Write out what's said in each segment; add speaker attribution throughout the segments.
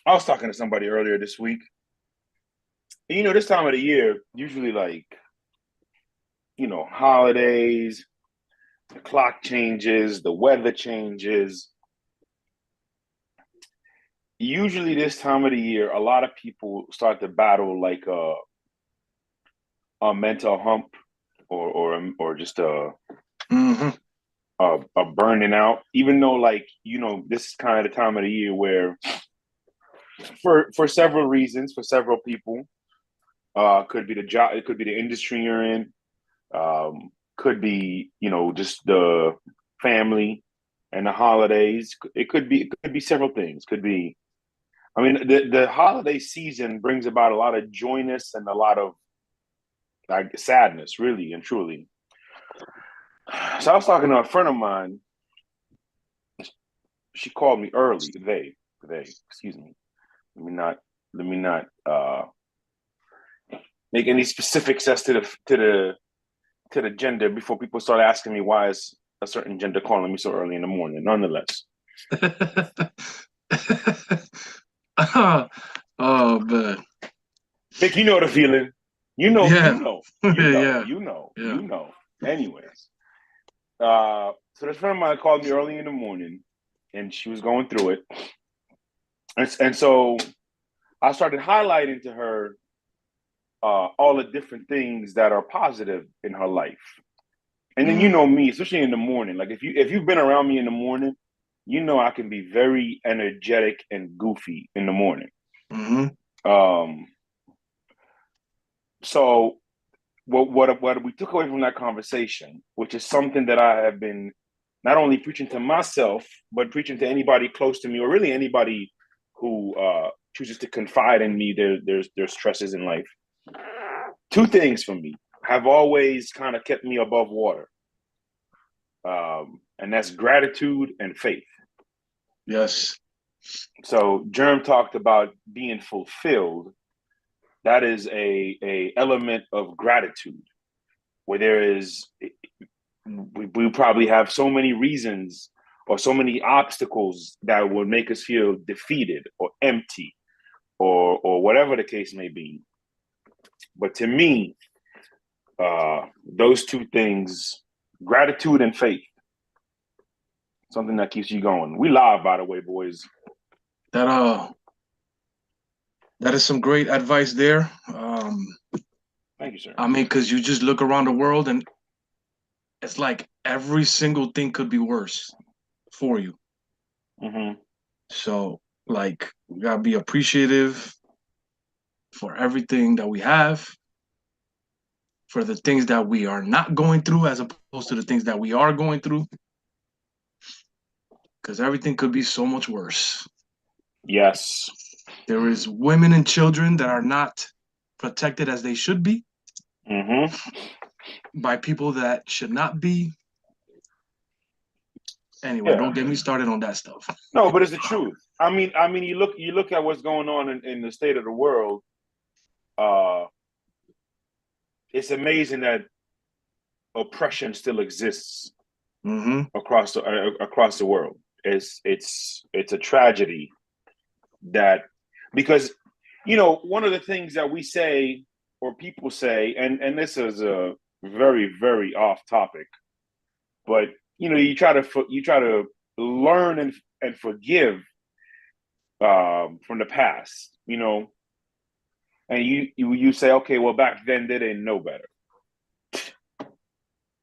Speaker 1: I was talking to somebody earlier this week. And, this time of the year, usually like, holidays, the clock changes, the weather changes. Usually this time of the year, a lot of people start to battle like a mental hump or just
Speaker 2: Hmm.
Speaker 1: a burning out. Even though this is kind of the time of the year where for several reasons, for several people, could be the job, it could be the industry you're in, could be just the family and the holidays. It could be several things. Could be, I mean, the holiday season brings about a lot of joyness and a lot of like sadness, really and truly. So I was talking to a friend of mine. She called me early. Excuse me. Let me not make any specifics as to the gender before people start asking me why is a certain gender calling me so early in the morning. Nonetheless,
Speaker 2: Oh man.
Speaker 1: Vic, you know the feeling. You know, you
Speaker 2: Yeah.
Speaker 1: know, you know,
Speaker 2: Yeah.
Speaker 1: you know,
Speaker 2: Yeah.
Speaker 1: you know. Anyways, so this friend of mine called me early in the morning, and she was going through it, and so I started highlighting to her all the different things that are positive in her life. And then you
Speaker 2: Mm-hmm.
Speaker 1: know me, especially in the morning. Like if you've been around me in the morning, you know I can be very energetic and goofy in the morning. Um, so what we took away from that conversation, which is something that I have been not only preaching to myself, but preaching to anybody close to me, or really anybody who chooses to confide in me their stresses in life. Two things for me have always kind of kept me above water, and that's gratitude and faith.
Speaker 2: Yes.
Speaker 1: So Germ talked about being fulfilled. That is a element of gratitude where there is we probably have so many reasons or so many obstacles that would make us feel defeated or empty or whatever the case may be. But to me, those two things, gratitude and faith, something that keeps you going. We live, by the way, boys.
Speaker 2: That that is some great advice there.
Speaker 1: Thank you, sir.
Speaker 2: I mean, because you just look around the world and it's like every single thing could be worse for you.
Speaker 1: Mm-hmm.
Speaker 2: So, like, we gotta be appreciative for everything that we have, for the things that we are not going through, as opposed to the things that we are going through, because everything could be so much worse.
Speaker 1: Yes.
Speaker 2: There is women and children that are not protected as they should be
Speaker 1: Mm-hmm.
Speaker 2: by people that should not be. Anyway,
Speaker 1: Yeah.
Speaker 2: don't get me started on that stuff.
Speaker 1: No, but it's the truth. I mean, you look at what's going on in the state of the world. Uh, it's amazing that oppression still exists
Speaker 2: Hmm.
Speaker 1: across the world. It's a tragedy that because one of the things that we say or people say, and this is a very very off topic, but you try to learn and forgive from the past, and you say, okay, well back then they didn't know better.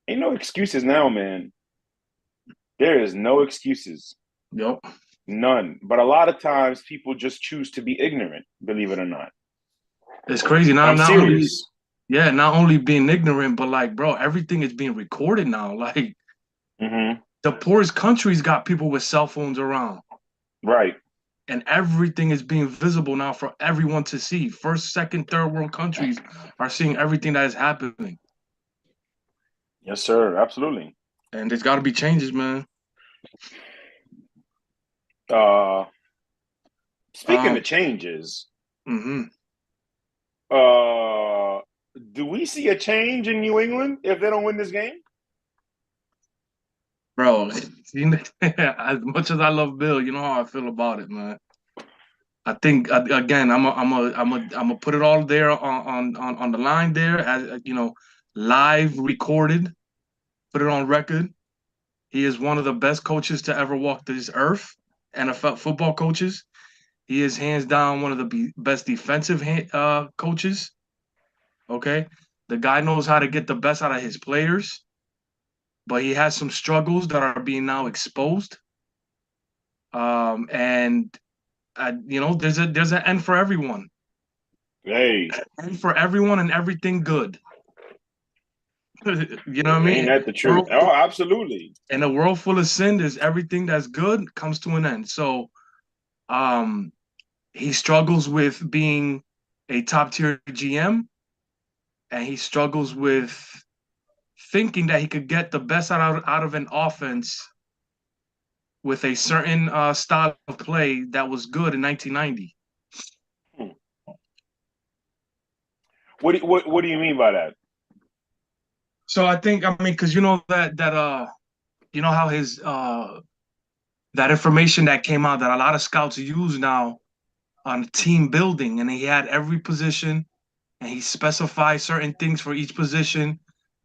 Speaker 1: Ain't no excuses now, man. There is no excuses,
Speaker 2: Yep.
Speaker 1: none. But a lot of times people just choose to be ignorant, believe it or not.
Speaker 2: It's crazy.
Speaker 1: I'm
Speaker 2: Not only,
Speaker 1: serious.
Speaker 2: yeah, not only being ignorant, but like, bro, everything is being recorded now. Like,
Speaker 1: Mm-hmm.
Speaker 2: the poorest countries got people with cell phones around,
Speaker 1: Right.
Speaker 2: and everything is being visible now for everyone to see. First, second, third world countries are seeing everything that is happening,
Speaker 1: Yes, sir. Absolutely.
Speaker 2: and there's got to be changes, man.
Speaker 1: Uh, Speaking
Speaker 2: Um,
Speaker 1: of changes,
Speaker 2: hmm
Speaker 1: uh, do we see a change in New England if they don't win this game?
Speaker 2: Bro, as much as I love Bill, you know how I feel about it, man. I think again, I'm gonna put it all there on the line there, as live recorded, put it on record. He is one of the best coaches to ever walk this earth, NFL football coaches. He is hands down one of the best defensive coaches. Okay, the guy knows how to get the best out of his players, but he has some struggles that are being now exposed. And there's an end for everyone.
Speaker 1: Hey,
Speaker 2: And for everyone and everything good. You know what I
Speaker 1: ain't
Speaker 2: mean?
Speaker 1: that the truth? Oh, absolutely.
Speaker 2: In a world full of sin, there's everything that's good comes to an end. So um he struggles with being a top tier GM, and he struggles with thinking that he could get the best out of an offense with a certain style of play that was good in 1990.
Speaker 1: Hmm. What do you mean by that?
Speaker 2: So I mean, because you know how his that information that came out that a lot of scouts use now on team building, and he had every position, and he specified certain things for each position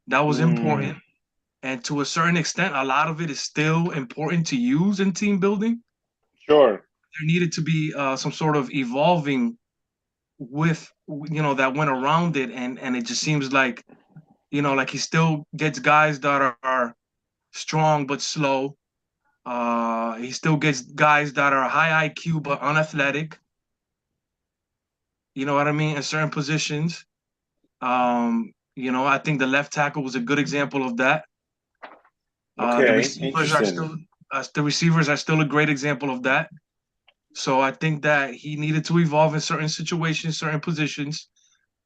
Speaker 2: that was
Speaker 1: Mm,
Speaker 2: important. And to a certain extent, a lot of it is still important to use in team building.
Speaker 1: sure.
Speaker 2: There needed to be some sort of evolving with that went around it, and it just seems like like he still gets guys that are strong but slow. He still gets guys that are high IQ but unathletic. You know what I mean? In certain positions. I think the left tackle was a good example of that. The
Speaker 1: Okay,
Speaker 2: receivers are
Speaker 1: interesting.
Speaker 2: still a great example of that. So I think that he needed to evolve in certain situations, certain positions,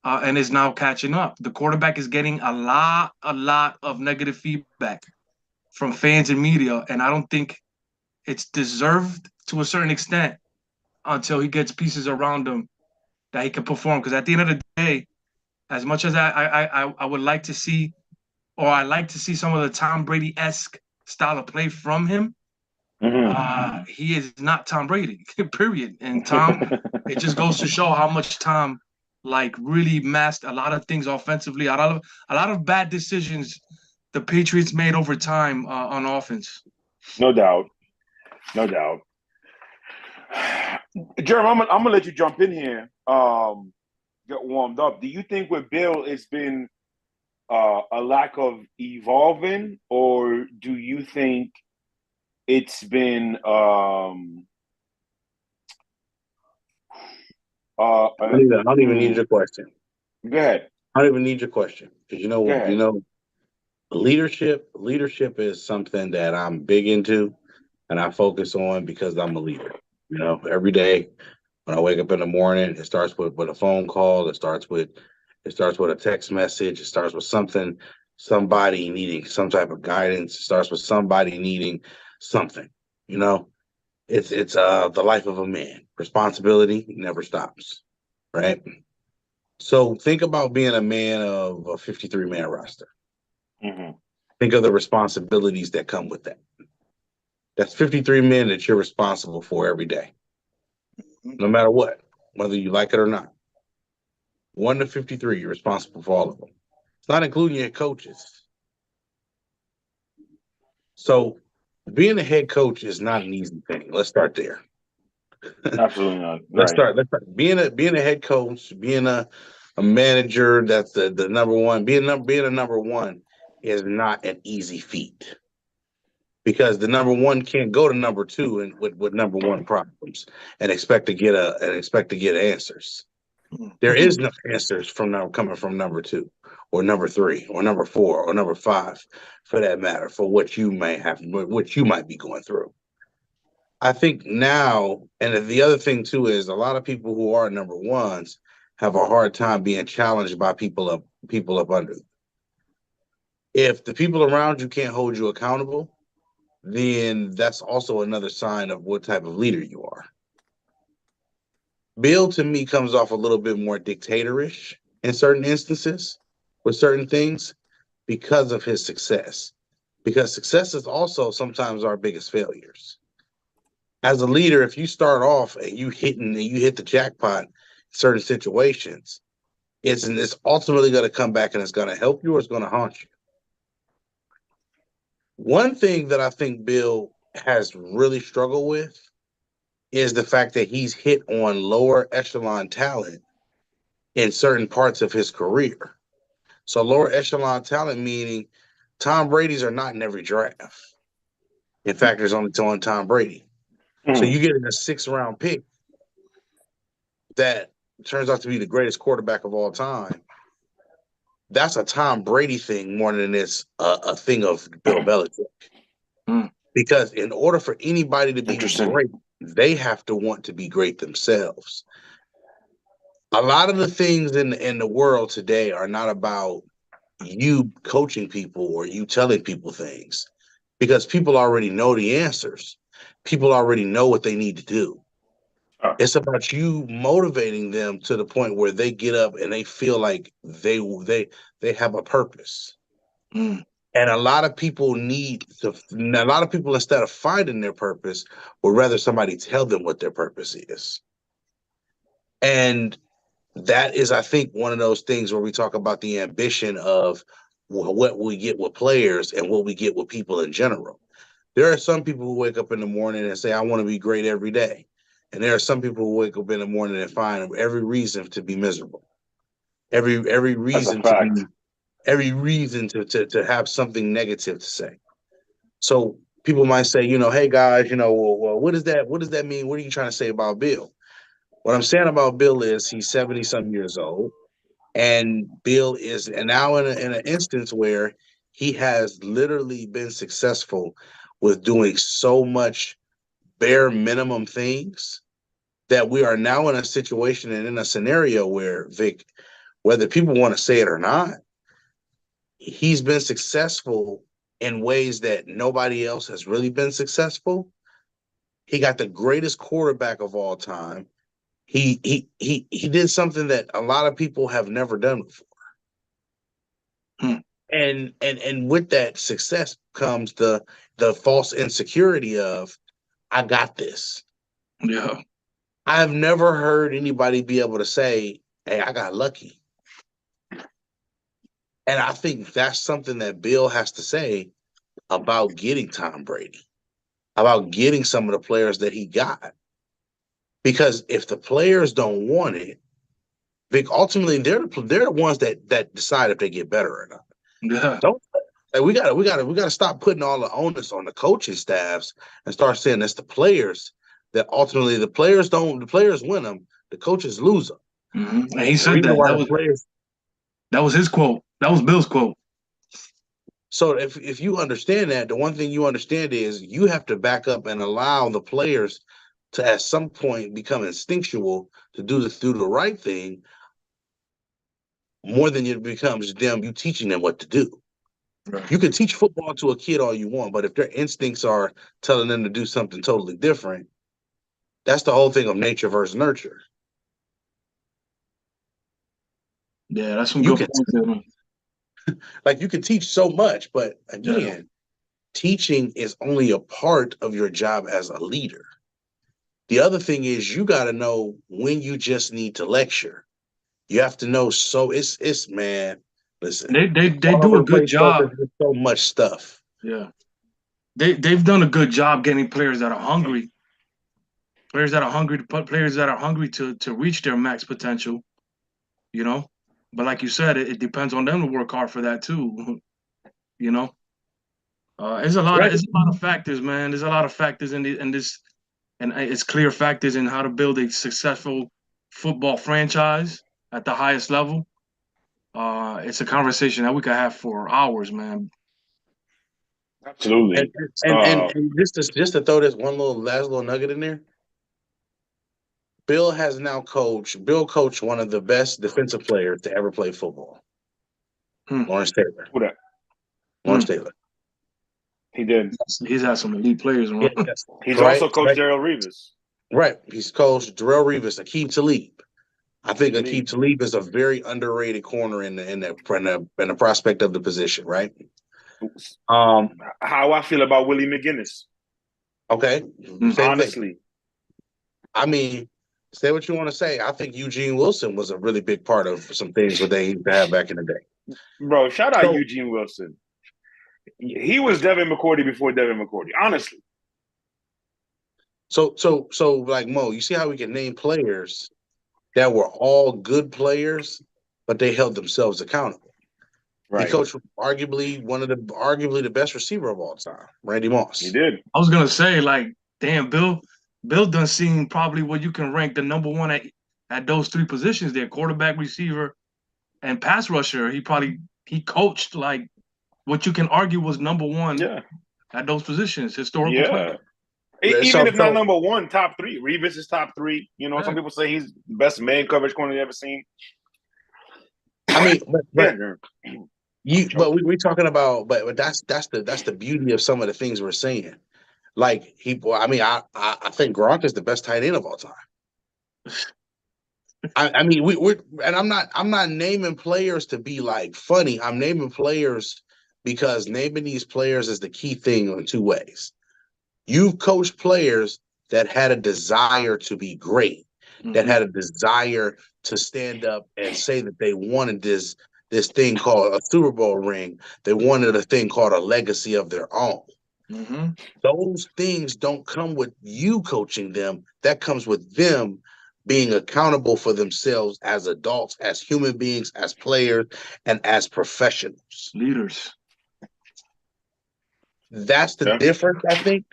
Speaker 2: and is now catching up. The quarterback is getting a lot of negative feedback from fans and media, and I don't think it's deserved to a certain extent until he gets pieces around him that he can perform. Because at the end of the day, as much as I would like to see, or I like to see some of the Tom Brady esque style of play from him,
Speaker 1: Hmm.
Speaker 2: he is not Tom Brady. Period. And it just goes to show how much Tom like really masked a lot of things offensively. A lot of bad decisions the Patriots made over time on offense.
Speaker 1: No doubt. No doubt. Jeremy, I'm gonna let you jump in here. Get warmed up. Do you think with Bill it's been a lack of evolving, or do you think it's been
Speaker 3: I don't even need your question.
Speaker 1: go ahead.
Speaker 3: I don't even need your question because
Speaker 1: Go ahead.
Speaker 3: leadership is something that I'm big into and I focus on because I'm a leader. Every day when I wake up in the morning, it starts with a phone call. It starts with a text message. It starts with somebody needing some type of guidance. It starts with somebody needing something. You know, it's the life of a man. Responsibility never stops, right? So think about being a man of a 53-man roster.
Speaker 1: Hmm.
Speaker 3: Think of the responsibilities that come with that. That's 53 men that you're responsible for every day, no matter what, whether you like it or not. 1 to 53, you're responsible for all of them. It's not including your coaches. So being a head coach is not an easy thing. Let's start there.
Speaker 1: Absolutely not.
Speaker 3: Let's
Speaker 1: Right.
Speaker 3: start. Let's start. Being a head coach, being a manager, that's the number one. Being a number one is not an easy feat because the number one can't go to number two and with number one problems and expect to get answers. There is no answers coming from number two or number three or number four or number five, for that matter, for what you might be going through. I think now, and the other thing too is a lot of people who are number ones have a hard time being challenged by people up under them. If the people around you can't hold you accountable, then that's also another sign of what type of leader you are. Bill to me comes off a little bit more dictatorish in certain instances with certain things because of his success. Because success is also sometimes our biggest failures. As a leader, if you start off and you hit the jackpot in certain situations, it's ultimately going to come back and it's going to help you or it's going to haunt you. One thing that I think Bill has really struggled with is the fact that he's hit on lower echelon talent in certain parts of his career. So lower echelon talent meaning Tom Brady's are not in every draft. In fact, there's only one Tom Brady. So you get in a 6th-round pick that turns out to be the greatest quarterback of all time. That's a Tom Brady thing more than it's a thing of Bill Belichick. Because in order for anybody to be great, they have to want to be great themselves. A lot of the things in the world today are not about you coaching people or you telling people things, because people already know the answers. People already know what they need to do. It's about you motivating them to the point where they get up and they feel like they have a purpose. And a lot of people instead of finding their purpose, would rather somebody tell them what their purpose is. And that is, I think, one of those things where we talk about the ambition of what we get with players and what we get with people in general. There are some people who wake up in the morning and say, I want to be great every day. And there are some people who wake up in the morning and find every reason to be miserable. Every reason to have something negative to say. So people might say, hey guys, well, what does that mean? What are you trying to say about Bill? What I'm saying about Bill is he's 70-some years old, and Bill is now in an instance where he has literally been successful with doing so much bare minimum things that we are now in a situation and in a scenario where, Vic, whether people want to say it or not, he's been successful in ways that nobody else has really been successful. He got the greatest quarterback of all time. He did something that a lot of people have never done before. And with that success comes the false insecurity of, I got this.
Speaker 2: Yeah.
Speaker 3: I've never heard anybody be able to say, hey, I got lucky. And I think that's something that Bill has to say about getting Tom Brady, about getting some of the players that he got. Because if the players don't want it, Vic, ultimately they're the ones that decide if they get better or not.
Speaker 2: Yeah.
Speaker 3: We gotta stop putting all the onus on the coaching staffs and start saying it's the players that ultimately the players win them, the coaches lose them.
Speaker 2: And he said that was his quote. That was Bill's quote.
Speaker 3: So if you understand that, the one thing you understand is you have to back up and allow the players to at some point become instinctual to do the right thing more than it becomes you teaching them what to do. Right. You can teach football to a kid all you want, but if their instincts are telling them to do something totally different, that's the whole thing of nature versus nurture.
Speaker 2: Yeah, that's some good points.
Speaker 3: Like you can teach so much, but again, teaching is only a part of your job as a leader. The other thing is you got to know when you just need to lecture. You have to know. So it's man. Listen,
Speaker 2: they do a good job.
Speaker 3: So much stuff.
Speaker 2: Yeah, they've done a good job getting players that are hungry. Players that are hungry to reach their max potential. But like you said, it depends on them to work hard for that too. There's a lot of factors, man. There's a lot of factors in this, and it's clear factors in how to build a successful football franchise at the highest level. It's a conversation that we could have for hours, man.
Speaker 1: Absolutely.
Speaker 3: And just to throw this last little nugget in there. Bill coached one of the best defensive players to ever play football. Lawrence Taylor.
Speaker 1: Who that?
Speaker 3: Lawrence Taylor.
Speaker 1: He did.
Speaker 2: He's had some elite players.
Speaker 1: He's also coached Darrelle Revis.
Speaker 3: Right. He's coached Darrelle Revis, Aqib Talib. I think Aqib Talib is a very underrated corner in the prospect of the position, right?
Speaker 1: How I feel about Willie McGinnis.
Speaker 3: Okay, same thing.
Speaker 1: Honestly,
Speaker 3: I mean, say what you want to say. I think Eugene Wilson was a really big part of some things that they used to have back in the day.
Speaker 1: bro, shout out
Speaker 3: So,
Speaker 1: Eugene Wilson. He was Devin McCourty before Devin McCourty. Honestly,
Speaker 3: so, like Mo, you see how we can name players that were all good players, but they held themselves accountable. He
Speaker 1: right?
Speaker 3: coached arguably the best receiver of all time, Randy
Speaker 1: He
Speaker 3: Moss.
Speaker 1: did.
Speaker 2: I was gonna say, like, damn, Bill done seen probably what you can rank the number one at those three positions there: quarterback, receiver, and pass rusher. He coached like what you can argue was number one
Speaker 1: Yeah,
Speaker 2: at those positions, historical
Speaker 1: yeah.
Speaker 2: player.
Speaker 1: Even if not
Speaker 3: So
Speaker 1: number one, top three. Revis is top three. You know, some
Speaker 2: Yeah.
Speaker 1: people say he's the best man coverage corner you ever seen.
Speaker 3: I mean, but
Speaker 1: Yeah,
Speaker 3: we're talking about, but that's the beauty of some of the things we're saying. Like I mean, I think Gronk is the best tight end of all time. I mean, we're and I'm not naming players to be like funny. I'm naming players because naming these players is the key thing in two ways. You've coached players that had a desire to be great, that had a desire to stand up and say that they wanted this thing called a Super Bowl ring. They wanted a thing called a legacy of their own.
Speaker 2: Mm-hmm.
Speaker 3: Those things don't come with you coaching them. That comes with them being accountable for themselves as adults, as human beings, as players, and as professionals.
Speaker 2: Leaders.
Speaker 3: That's the
Speaker 1: Yeah.
Speaker 3: difference, I think,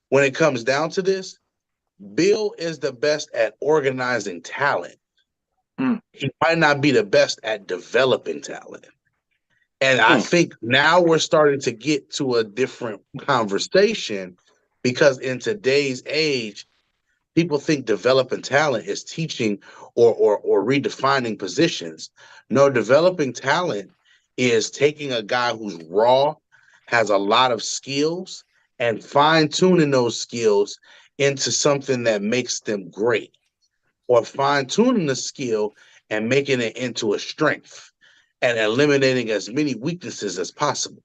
Speaker 3: when it comes down to this. Bill is the best at organizing talent. He might not be the best at developing talent. And I think now we're starting to get to a different conversation because in today's age, people think developing talent is teaching or redefining positions. No, developing talent is taking a guy who's raw, has a lot of skills, and fine-tuning those skills into something that makes them great, or fine-tuning the skill and making it into a strength and eliminating as many weaknesses as possible.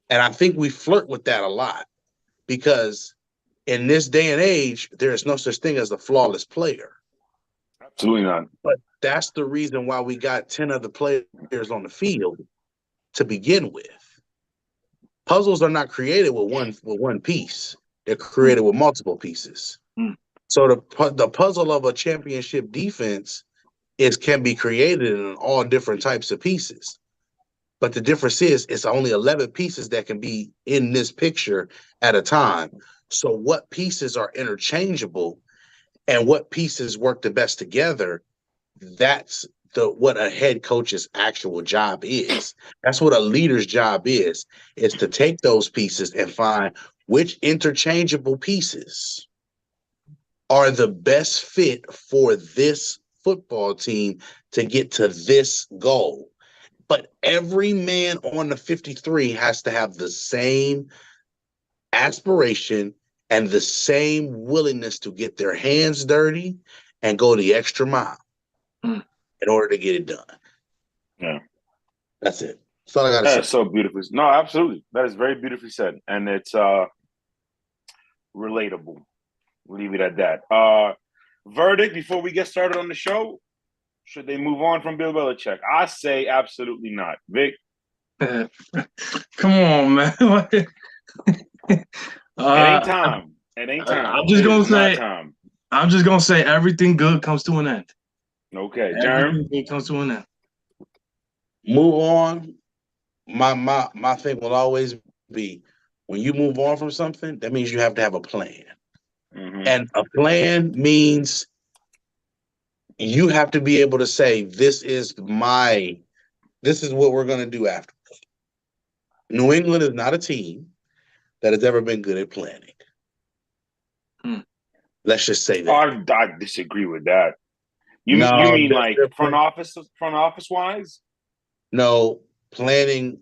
Speaker 3: And I think we flirt with that a lot because in this day and age, there is no such thing as a flawless player.
Speaker 1: Absolutely not.
Speaker 3: But that's the reason why we got 10 other players on the field to begin with. Puzzles are not created with one piece. They're created with multiple pieces. So the puzzle of a championship defense can be created in all different types of pieces. But the difference is it's only 11 pieces that can be in this picture at a time. So what pieces are interchangeable and what pieces work the best together, that's what a head coach's actual job is. That's what a leader's job is to take those pieces and find which interchangeable pieces are the best fit for this football team to get to this goal. But every man on the 53 has to have the same aspiration and the same willingness to get their hands dirty and go the extra mile in order to get it done.
Speaker 1: Yeah.
Speaker 3: That's it. That's all I got to say.
Speaker 1: That's so beautifully. No, absolutely. That is very beautifully said. And it's relatable. We'll leave it at that. Verdict before we get started on the show. Should they move on from Bill Belichick? I say absolutely not. Vic?
Speaker 2: Come on, man.
Speaker 1: It ain't time. It ain't time.
Speaker 2: I'm just gonna say
Speaker 1: time.
Speaker 2: I'm just gonna say everything good comes to an end.
Speaker 1: Okay, Jerm.
Speaker 2: Everything comes to an end.
Speaker 3: Move on. My thing will always be when you move on from something, that means you have to have a plan.
Speaker 1: Mm-hmm.
Speaker 3: And a plan means you have to be able to say, this is what we're going to do after. New England is not a team that has ever been good at planning. Let's just say that.
Speaker 1: I disagree with that. You mean like front office wise?
Speaker 3: No, planning.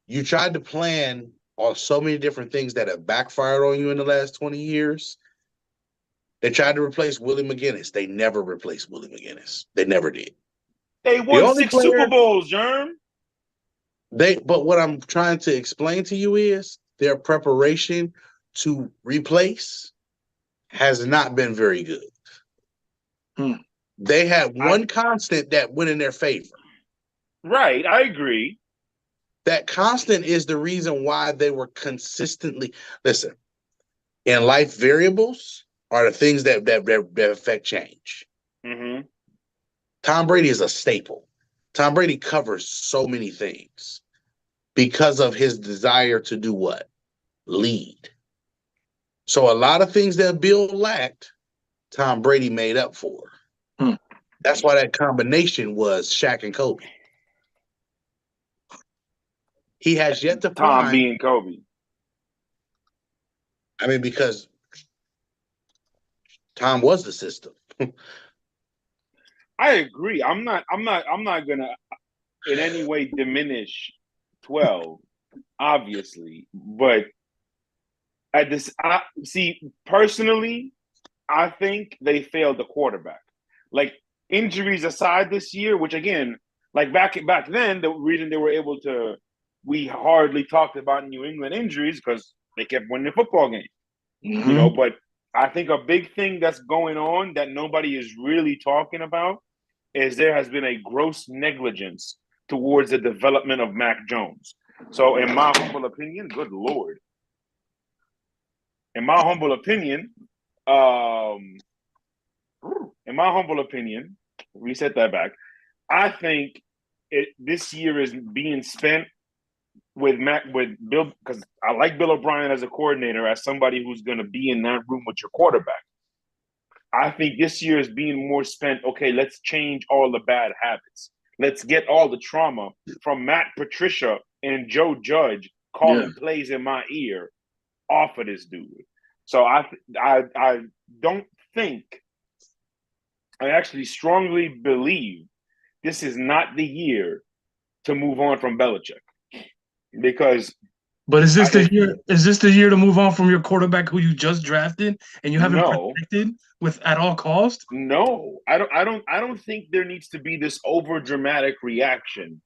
Speaker 3: You tried to plan on so many different things that have backfired on you in the last 20 years. They tried to replace Willie McGinnis. They never replaced Willie McGinnis. They never did.
Speaker 1: They won 6 Super Bowls, Jerm.
Speaker 3: But what I'm trying to explain to you is their preparation to replace has not been very good. They had one constant that went in their favor.
Speaker 1: Right, I agree.
Speaker 3: That constant is the reason why they were consistently listen. In life, variables are the things that affect change.
Speaker 1: Mm-hmm.
Speaker 3: Tom Brady is a staple. Tom Brady covers so many things because of his desire to do what? Lead. So a lot of things that Bill lacked, Tom Brady made up for. That's why that combination was Shaq and Kobe. He has yet to
Speaker 1: Tom
Speaker 3: find
Speaker 1: being Kobe.
Speaker 3: I mean, because Tom was the system.
Speaker 1: I agree. I'm not gonna in any way diminish 12, obviously. But at this personally, I think they failed the quarterback. Like injuries aside this year, which again, like back then, the reason they were able to we hardly talked about New England injuries because they kept winning the football game.
Speaker 2: Mm-hmm.
Speaker 1: You know, but I think a big thing that's going on that nobody is really talking about is there has been a gross negligence towards the development of Mac Jones. So in my humble opinion, good Lord. In my humble opinion, reset that back. I think this year is being spent with Bill, because I like Bill O'Brien as a coordinator, as somebody who's going to be in that room with your quarterback. I think this year is being more spent, okay, let's change all the bad habits. Let's get all the trauma from Matt Patricia and Joe Judge calling plays in my ear off of this dude. So I don't think, I actually strongly believe this is not the year to move on from Belichick. Because
Speaker 2: is this the year to move on from your quarterback who you just drafted and you haven't protected with at all costs?
Speaker 1: No, I don't think there needs to be this over dramatic reaction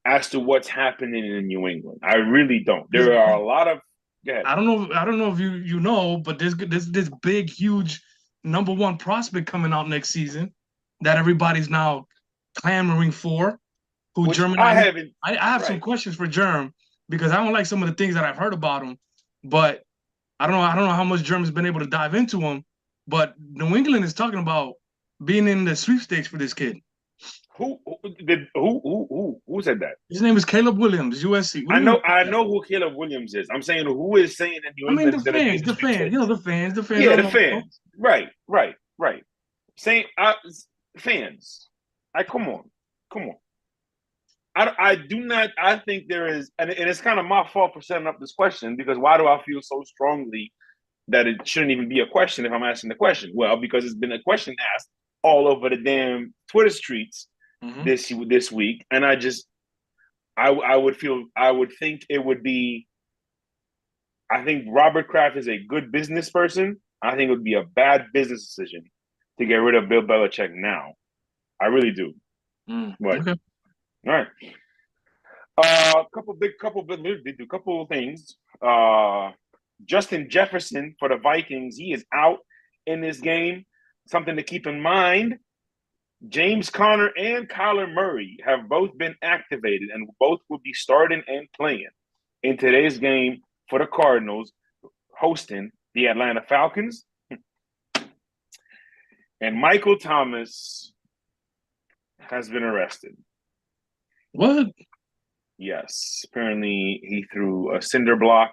Speaker 1: as to what's happening in New England. I really don't. There are a lot of
Speaker 2: I don't know if you know, but there's this big, huge number one prospect coming out next season that everybody's now clamoring for. Who German? I have some questions for Germ because I don't like some of the things that I've heard about him, but I don't know how much Germ's been able to dive into him. But New England is talking about being in the sweepstakes for this kid.
Speaker 1: Who said that?
Speaker 2: His name is Caleb Williams, USC.
Speaker 1: I know who Caleb Williams is. I'm saying who is saying that New England is going to be
Speaker 2: the fans. You know, the fans.
Speaker 1: Yeah, the fans. Right. Saying fans. Come on. I do not. I think there is, and it's kind of my fault for setting up this question because why do I feel so strongly that it shouldn't even be a question if I'm asking the question? Well, because it's been a question asked all over the damn Twitter streets this week, and I would think it would be. I think Robert Kraft is a good business person. I think it would be a bad business decision to get rid of Bill Belichick now. I really do. But
Speaker 2: okay.
Speaker 1: All right. A couple of things. Justin Jefferson for the Vikings, he is out in this game. Something to keep in mind. James Conner and Kyler Murray have both been activated and both will be starting and playing in today's game for the Cardinals, hosting the Atlanta Falcons. And Michael Thomas has been arrested.
Speaker 2: What?
Speaker 1: Yes. Apparently, he threw a cinder block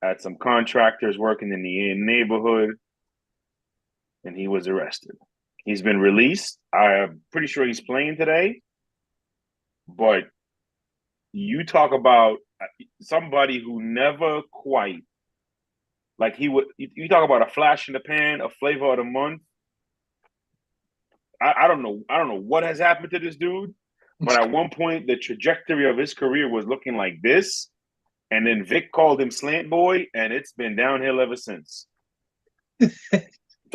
Speaker 1: at some contractors working in the neighborhood, and he was arrested. He's been released. I'm pretty sure he's playing today. But you talk about somebody who never quite, like you talk about a flash in the pan, a flavor of the month. I don't know what has happened to this dude. But at one point, the trajectory of his career was looking like this. And then Vic called him Slant Boy, and it's been downhill ever since. So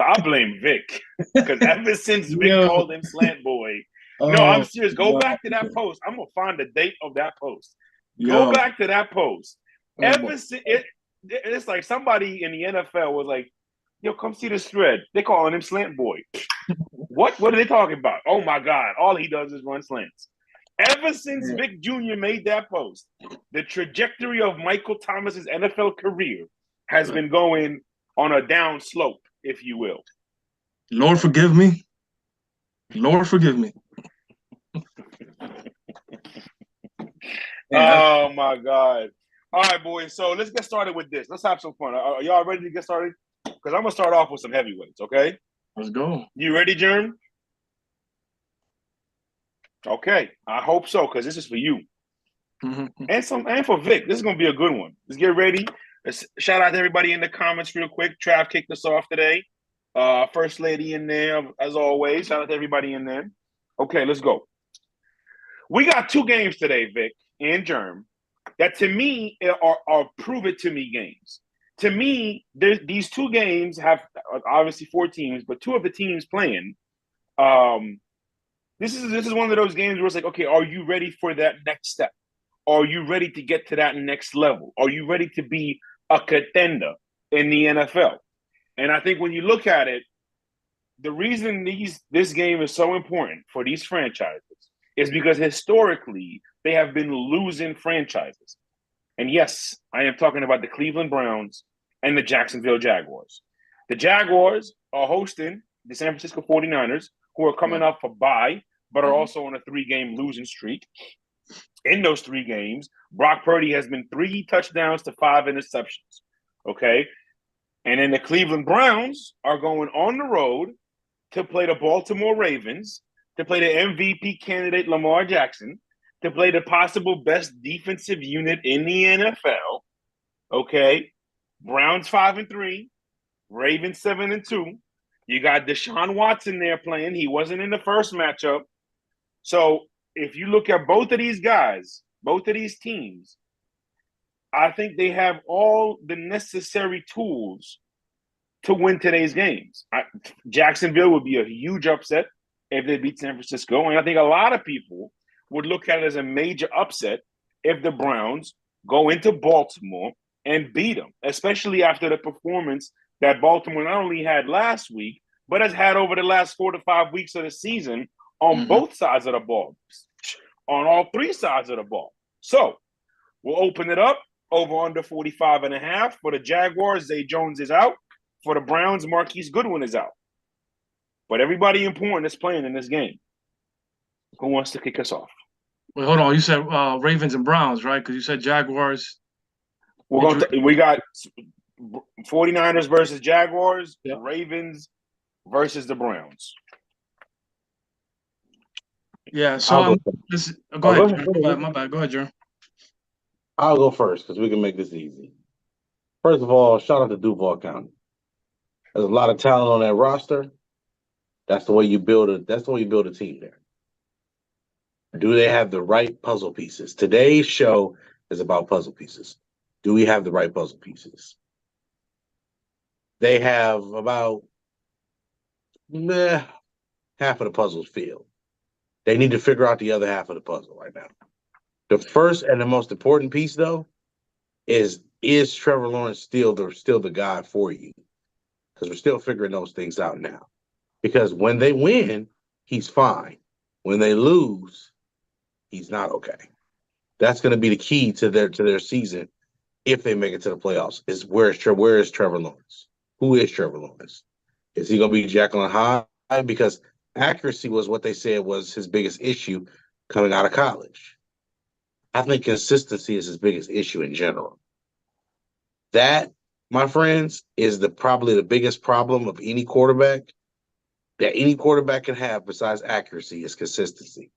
Speaker 1: I blame Vic. Because ever since Vic called him Slant Boy. No, I'm serious. Go back to that post. I'm going to find the date of that post. Go back to that post. it's like somebody in the NFL was like, "Yo, come see this thread." They calling him Slant Boy. What? What are they talking about? Oh my God! All he does is run slants. Ever since
Speaker 2: Yeah.
Speaker 1: Vic Jr. made that post, the trajectory of Michael Thomas's NFL career has been going on a down slope, if you will.
Speaker 2: Lord forgive me. Lord forgive me. Yeah,
Speaker 1: Oh my God. All right, boys. So let's get started with this. Let's have some fun. Are y'all ready to get started? Because I'm gonna start off with some heavyweights, okay?
Speaker 2: let's go.
Speaker 1: You ready, Germ? Okay. I hope so, because this is for you.
Speaker 2: Mhm.
Speaker 1: And for Vic. This is gonna be a good one. Let's get ready. Let's shout out to everybody in the comments real quick. Trav kicked us off today. First lady in there, as always. Shout out to everybody in there. Okay, let's go. We got 2 games today, Vic and Germ, that to me are prove it to me games. To me, these 2 games have obviously 4 teams, but 2 of the teams playing. This is one of those games where it's like, okay, are you ready for that next step? Are you ready to get to that next level? Are you ready to be a contender in the NFL? And I think when you look at it, the reason this game is so important for these franchises is because historically they have been losing franchises. And yes, I am talking about the Cleveland Browns and the Jacksonville Jaguars. The Jaguars are hosting the San Francisco 49ers, who are coming off a bye, but are also on a 3-game losing streak. In those 3 games, Brock Purdy has been 3 touchdowns to 5 interceptions. Okay. And then the Cleveland Browns are going on the road to play the Baltimore Ravens, to play the MVP candidate Lamar Jackson, to play the possible best defensive unit in the NFL. Okay. Browns 5-3, Ravens 7-2. You got Deshaun Watson there playing. He wasn't in the first matchup. So if you look at both of these guys, both of these teams, I think they have all the necessary tools to win today's games. Jacksonville would be a huge upset if they beat San Francisco. And I think a lot of people would look at it as a major upset if the Browns go into Baltimore and beat them, especially after the performance that Baltimore not only had last week, but has had over the last 4 to 5 weeks of the season on both sides of the ball, on all 3 sides of the ball. So we'll open it up over under 45.5. For the Jaguars, Zay Jones is out. For the Browns, Marquise Goodwin is out. But everybody important is playing in this game. Who wants to kick us off?
Speaker 2: Wait, hold on. You said Ravens and Browns, right? Because you said Jaguars.
Speaker 1: We got 49ers versus Jaguars,
Speaker 2: Yep.
Speaker 1: Ravens versus the Browns.
Speaker 2: Yeah, so
Speaker 3: I'll
Speaker 2: go ahead.
Speaker 3: go ahead.
Speaker 2: Go ahead. My bad. Go ahead, Jerm.
Speaker 3: I'll go first because we can make this easy. First of all, shout out to Duval County. There's a lot of talent on that roster. That's the way you build a team there. Do they have the right puzzle pieces? Today's show is about puzzle pieces. Do we have the right puzzle pieces? They have about half of the puzzles filled. They need to figure out the other half of the puzzle right now. The first and the most important piece, though, is Trevor Lawrence still the guy for you? Because we're still figuring those things out now. Because when they win, he's fine. When they lose, he's not okay. That's going to be the key to their season if they make it to the playoffs. Is where is Trevor Lawrence? Who is Trevor Lawrence? Is he going to be Jekyll and Hyde? Because accuracy was what they said was his biggest issue coming out of college. I think consistency is his biggest issue in general. That, my friends, is probably the biggest problem of any quarterback that any quarterback can have besides accuracy is consistency.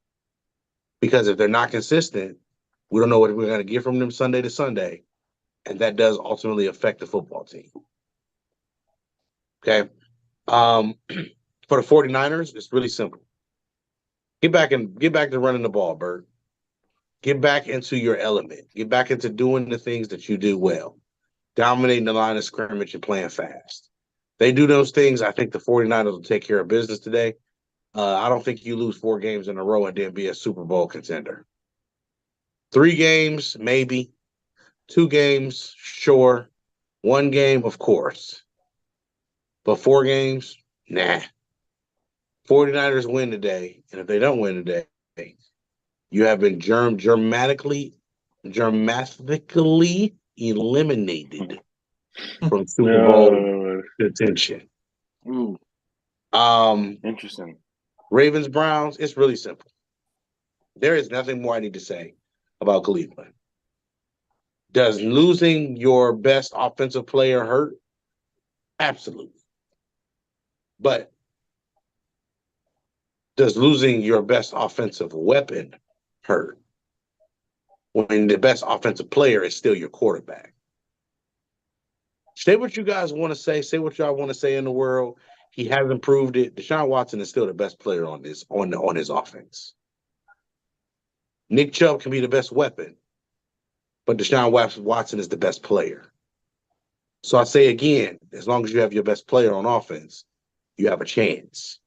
Speaker 3: Because if they're not consistent, we don't know what we're going to get from them Sunday to Sunday, and that does ultimately affect the football team. Okay? For the 49ers, it's really simple. Get back to running the ball, Bert. Get back into your element. Get back into doing the things that you do well. Dominating the line of scrimmage and playing fast. They do those things, I think the 49ers will take care of business today. I don't think you lose 4 games in a row and then be a Super Bowl contender. 3 games, maybe. 2 games, sure. One game, of course. But 4 games, nah. 49ers win today. And if they don't win today, you have been dramatically eliminated from Super Bowl contention.
Speaker 2: Ooh.
Speaker 1: Interesting.
Speaker 3: Ravens, Browns, it's really simple. There is nothing more I need to say about Cleveland. Does losing your best offensive player hurt? Absolutely. But does losing your best offensive weapon hurt when the best offensive player is still your quarterback? Say what you guys want to say. Say what y'all want to say in the world. He hasn't proved it. Deshaun Watson is still the best player on his offense. Nick Chubb can be the best weapon, but Deshaun Watson is the best player. So I say again, as long as you have your best player on offense, you have a chance.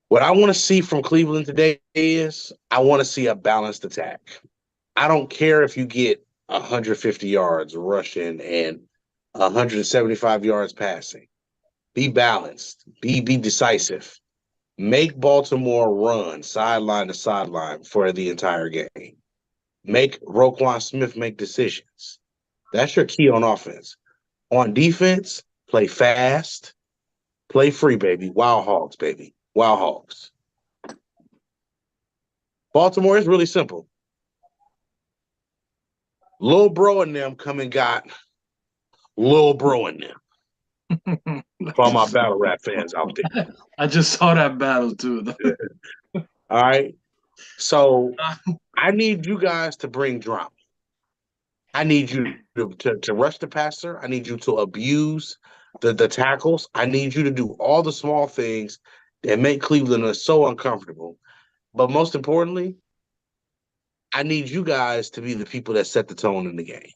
Speaker 3: What I want to see from Cleveland today is I want to see a balanced attack. I don't care if you get 150 yards rushing and 175 yards passing. Be balanced. Be decisive. Make Baltimore run sideline to sideline for the entire game. Make Roquan Smith make decisions. That's your key on offense. On defense, play fast. Play free, baby. Wild Hogs, baby. Wild Hogs. Baltimore is really simple. Lil Bro and them come and got Lil Bro and them. For all my battle rap fans out there.
Speaker 2: I just saw that battle too.
Speaker 3: All right. So I need you guys to bring drama. I need you to rush the passer. I need you to abuse the tackles. I need you to do all the small things that make Cleveland so uncomfortable. But most importantly, I need you guys to be the people that set the tone in the game.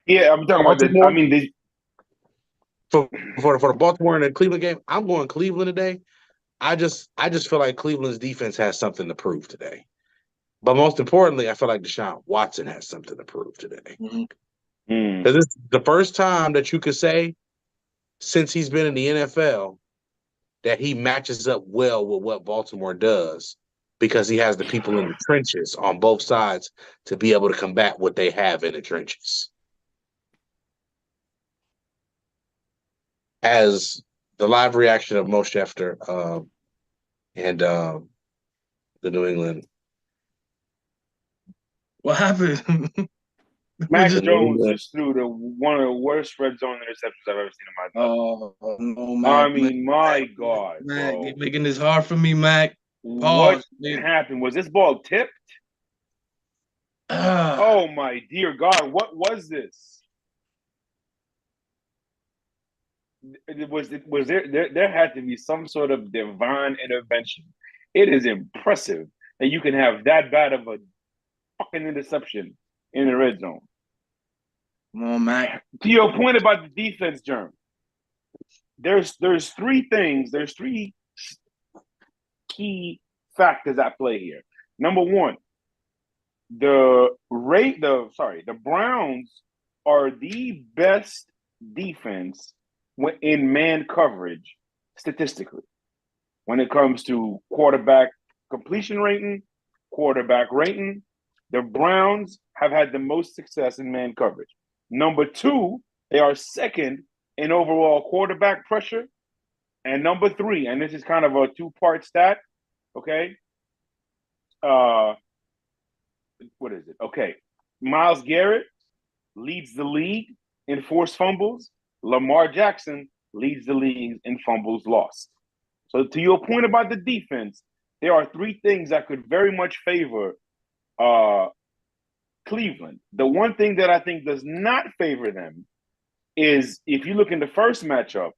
Speaker 1: Yeah, I'm talking about that. I mean,
Speaker 3: for the Baltimore and the Cleveland game, I'm going Cleveland today. I just feel like Cleveland's defense has something to prove today. But most importantly, I feel like Deshaun Watson has something to prove today. Because it's the first time that you could say since he's been in the NFL that he matches up well with what Baltimore does because he has the people in the trenches on both sides to be able to combat what they have in the trenches. As the live reaction of Mo Schefter and the New England.
Speaker 2: What happened?
Speaker 1: Mac Jones just threw one of the worst red zone interceptions I've ever seen in my life.
Speaker 2: Oh, no, Mac.
Speaker 1: I mean, my God,
Speaker 2: Mac,
Speaker 1: bro.
Speaker 2: you're making this hard for me, Mac.
Speaker 1: What happened? Was this ball tipped? Oh, my dear God. What was this? Was there had to be some sort of divine intervention. It is impressive that you can have that bad of a fucking interception in the red zone.
Speaker 2: Come on, Mac.
Speaker 1: To your point about the defense, Jerm, there's three key factors at play here. Number one, the Browns are the best defense in man coverage statistically when it comes to quarterback completion rating, quarterback rating. The Browns have had the most success in man coverage. Number two, they are second in overall quarterback pressure. And number three, and this is kind of a two-part stat, okay? What is it? Okay. Myles Garrett leads the league in forced fumbles. Lamar Jackson leads the league in fumbles lost. So to your point about the defense, there are three things that could very much favor Cleveland. The one thing that I think does not favor them is if you look in the first matchup,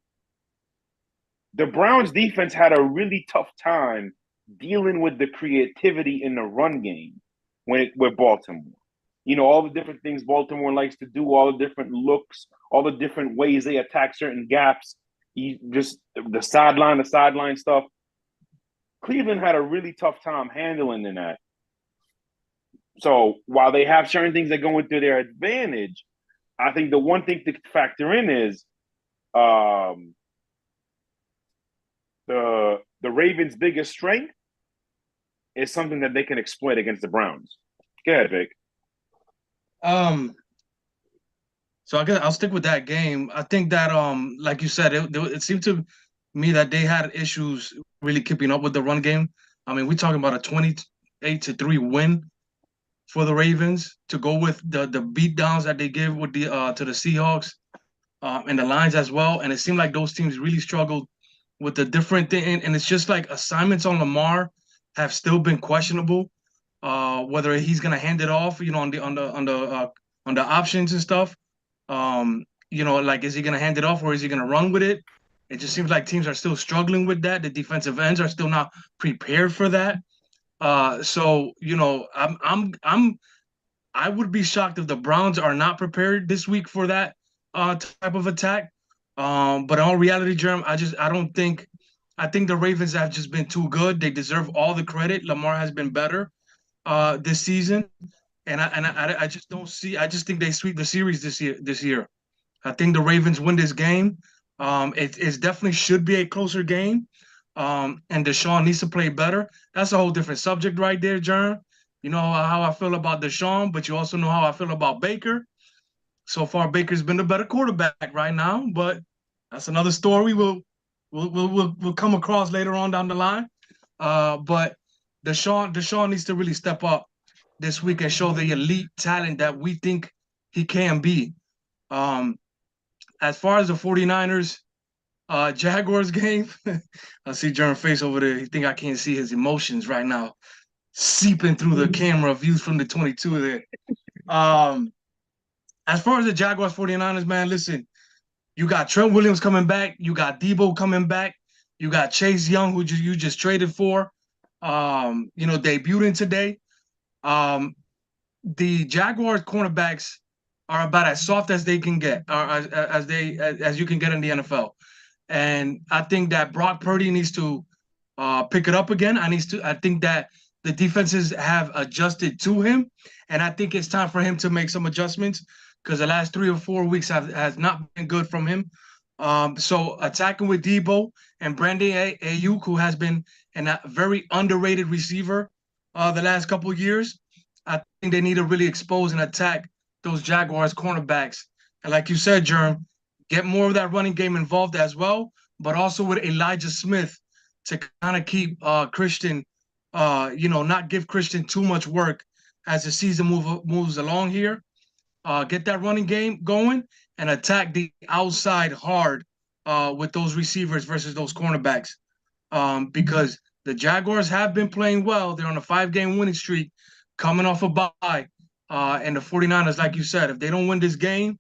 Speaker 1: the Browns defense had a really tough time dealing with the creativity in the run game with Baltimore. You know, all the different things Baltimore likes to do, all the different looks, all the different ways they attack certain gaps, just the sideline to sideline stuff. Cleveland had a really tough time handling that. So while they have certain things that go into their advantage, I think the one thing to factor in is um, the Ravens' biggest strength is something that they can exploit against the Browns. Go ahead, Vic.
Speaker 2: So I guess I'll stick with that game. I think that like you said, it seemed to me that they had issues really keeping up with the run game. I mean, we're talking about a 28-3 win for the Ravens to go with the beat downs that they give with the to the Seahawks and the Lions as well. And it seemed like those teams really struggled with the different thing. And it's just like assignments on Lamar have still been questionable. Whether he's gonna hand it off, on the options and stuff. Like is he gonna hand it off or is he gonna run with it? It just seems like teams are still struggling with that. The defensive ends are still not prepared for that. So I would be shocked if the Browns are not prepared this week for that type of attack. But in all reality, Jerm, I don't think I think the Ravens have just been too good. They deserve all the credit. Lamar has been better this season, and I just don't see. I just think they sweep the series this year. I think the Ravens win this game. It definitely should be a closer game. And Deshaun needs to play better. That's a whole different subject right there, Jern. You know how I feel about Deshaun, but you also know how I feel about Baker. So far, Baker's been the better quarterback right now, but that's another story we'll come across later on down the line. But Deshaun needs to really step up this week and show the elite talent that we think he can be. As far as the 49ers Jaguars game, I see Jerem's face over there. He think I can't see his emotions right now seeping through the camera views from the 22 there. As far as the Jaguars 49ers, man, listen, you got Trent Williams coming back. You got Debo coming back. You got Chase Young, who you just traded for, debuting today. The Jaguars cornerbacks are about as soft as they can get, or as you can get in the NFL. And I think that Brock Purdy needs to pick it up again. I think that the defenses have adjusted to him, and I think it's time for him to make some adjustments because the last 3 or 4 weeks has not been good from him. So attacking with Debo and Brandon Ayuk, who has been a very underrated receiver the last couple of years, I think they need to really expose and attack those Jaguars cornerbacks. And like you said, Jerm, get more of that running game involved as well, but also with Elijah Smith to kind of keep Christian, not give Christian too much work as the season moves along here. Get that running game going and attack the outside hard with those receivers versus those cornerbacks. Because the Jaguars have been playing well. They're on a 5-game winning streak coming off a bye. And the 49ers, like you said, if they don't win this game,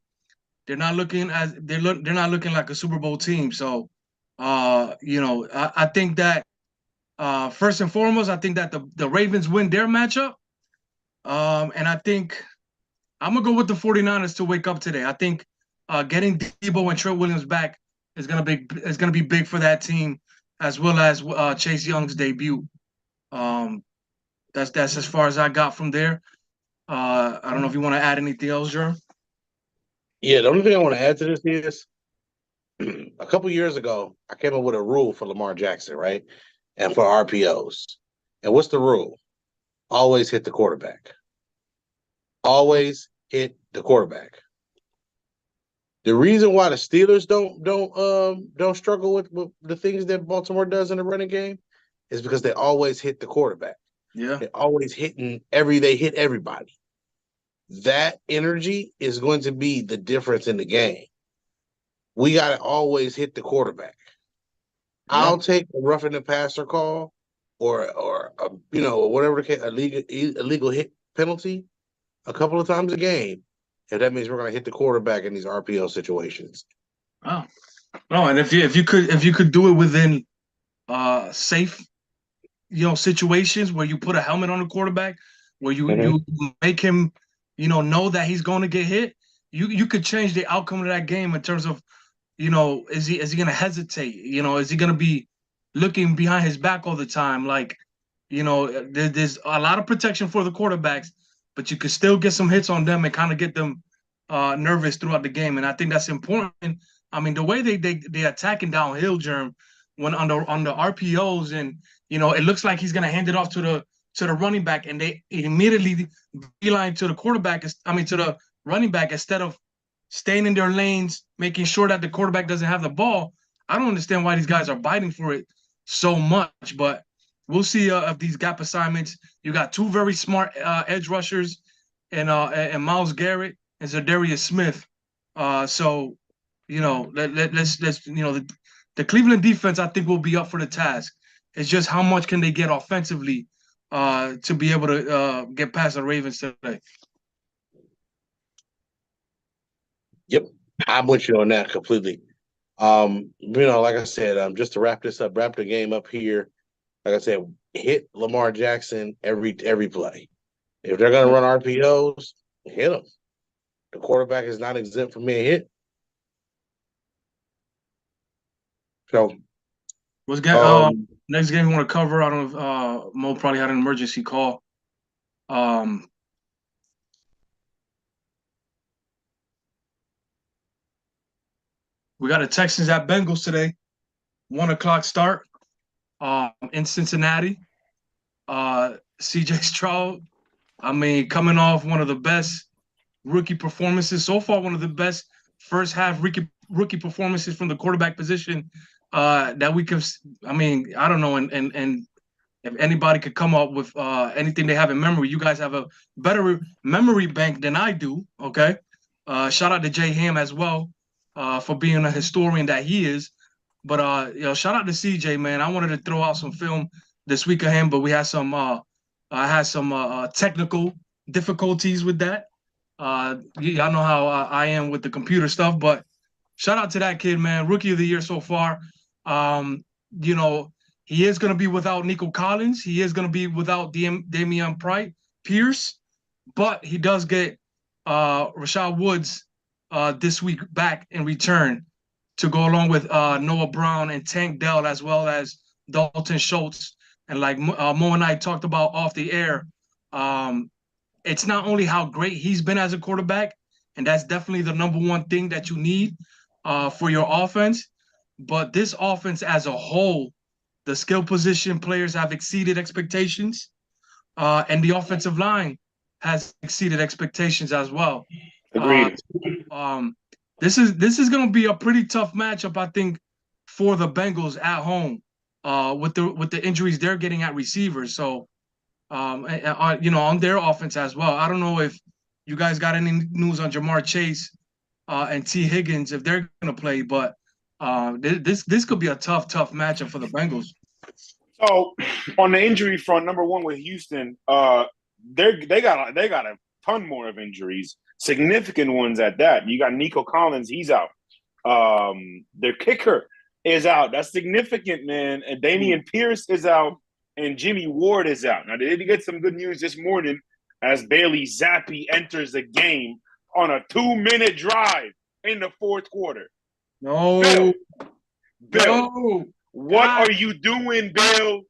Speaker 2: they're not looking like a Super Bowl team. So, I think that first and foremost, I think that the Ravens win their matchup. And I think I'm gonna go with the 49ers to wake up today. I think getting Debo and Trent Williams back is gonna be big for that team, as well as Chase Young's debut. That's as far as I got from there. I don't know if you want to add anything else, Jerm.
Speaker 3: Yeah, the only thing I want to add to this is a couple years ago, I came up with a rule for Lamar Jackson, right? And for RPOs. And what's the rule? Always hit the quarterback. Always hit the quarterback. The reason why the Steelers don't struggle with the things that Baltimore does in the running game is because they always hit the quarterback.
Speaker 2: Yeah.
Speaker 3: They're always they hit everybody. That energy is going to be the difference in the game. We got to always hit the quarterback. Yeah. I'll take a roughing the passer call or whatever the case, illegal hit penalty a couple of times a game, if that means we're going to hit the quarterback in these RPO situations.
Speaker 2: Oh, no, and if you could do it within safe, situations where you put a helmet on the quarterback, where you make him, know that he's going to get hit, you could change the outcome of that game in terms of, is he going to hesitate? Is he going to be looking behind his back all the time? Like, there's a lot of protection for the quarterbacks, but you can still get some hits on them and kind of get them nervous throughout the game. And I think that's important. I mean, the way they attacking downhill, Germ, when on the RPOs, and it looks like he's gonna hand it off to the running back, and they immediately beeline to the quarterback. To the running back instead of staying in their lanes, making sure that the quarterback doesn't have the ball. I don't understand why these guys are biting for it so much, but we'll see if these gap assignments. You got two very smart edge rushers, and Myles Garrett and Zadarius Smith. So let's the Cleveland defense, I think, will be up for the task. It's just how much can they get offensively to be able to get past the Ravens today.
Speaker 3: Yep, I'm with you on that completely. Like I said, just to wrap this up, wrap the game up here. Like I said, hit Lamar Jackson every play. If they're gonna run RPOs, hit them. The quarterback is not exempt from being hit. So,
Speaker 2: next game we want to cover. I don't know if Mo probably had an emergency call. We got the Texans at Bengals today, 1:00 start. In Cincinnati. CJ Stroud, coming off one of the best rookie performances so far, one of the best first half rookie performances from the quarterback position that we could. I don't know, and if anybody could come up with anything they have in memory, you guys have a better memory bank than I do. Okay, shout out to Jay Ham as well for being a historian that he is. But shout out to CJ, man. I wanted to throw out some film this week of him, but we had some technical difficulties with that. Y'all know how I am with the computer stuff, but shout out to that kid, man. Rookie of the year so far. He is going to be without Nico Collins. He is going to be without Dameon Pierce, but he does get Rashad Woods this week back in return to go along with Noah Brown and Tank Dell, as well as Dalton Schultz. And like Mo and I talked about off the air, it's not only how great he's been as a quarterback, and that's definitely the number one thing that you need for your offense, but this offense as a whole, the skill position players have exceeded expectations, and the offensive line has exceeded expectations as well.
Speaker 1: Agreed.
Speaker 2: This is going to be a pretty tough matchup, I think, for the Bengals at home with the injuries they're getting at receivers. So, on their offense as well. I don't know if you guys got any news on Jamar Chase and T. Higgins if they're going to play, but this could be a tough matchup for the Bengals.
Speaker 1: So, on the injury front, number one with Houston, they got a ton more of injuries. Significant ones at that. You got Nico Collins, he's out. Their kicker is out. That's significant, man. And Dameon Pierce is out, and Jimmy Ward is out. Now, they did get some good news this morning as Bailey Zappi enters the game on a 2-minute drive in the fourth quarter.
Speaker 2: No.
Speaker 1: Bill,
Speaker 2: no.
Speaker 1: What are you doing, Bill?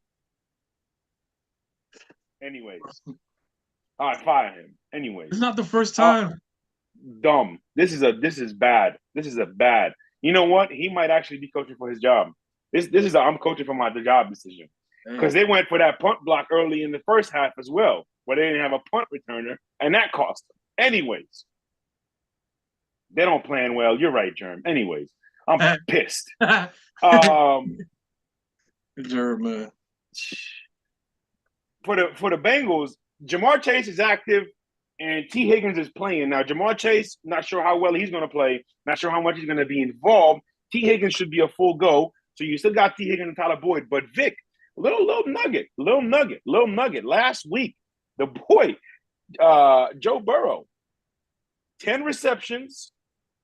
Speaker 1: Anyways. All right, fire him. Anyways.
Speaker 2: It's not the first time.
Speaker 1: Dumb. This is bad. This is a bad. You know what? He might actually be coaching for his job. This is I'm coaching for my job decision. Because they went for that punt block early in the first half as well, where they didn't have a punt returner, and that cost them. Anyways. They don't plan well. You're right, Germ. Anyways. I'm pissed.
Speaker 2: Germ, man.
Speaker 1: For the Bengals, Jamar Chase is active and T. Higgins is playing. Now, Jamar Chase, not sure how well he's going to play. Not sure how much he's going to be involved. T. Higgins should be a full go. So you still got T. Higgins and Tyler Boyd. But Vic, little nugget. Last week, the boy, Joe Burrow, 10 receptions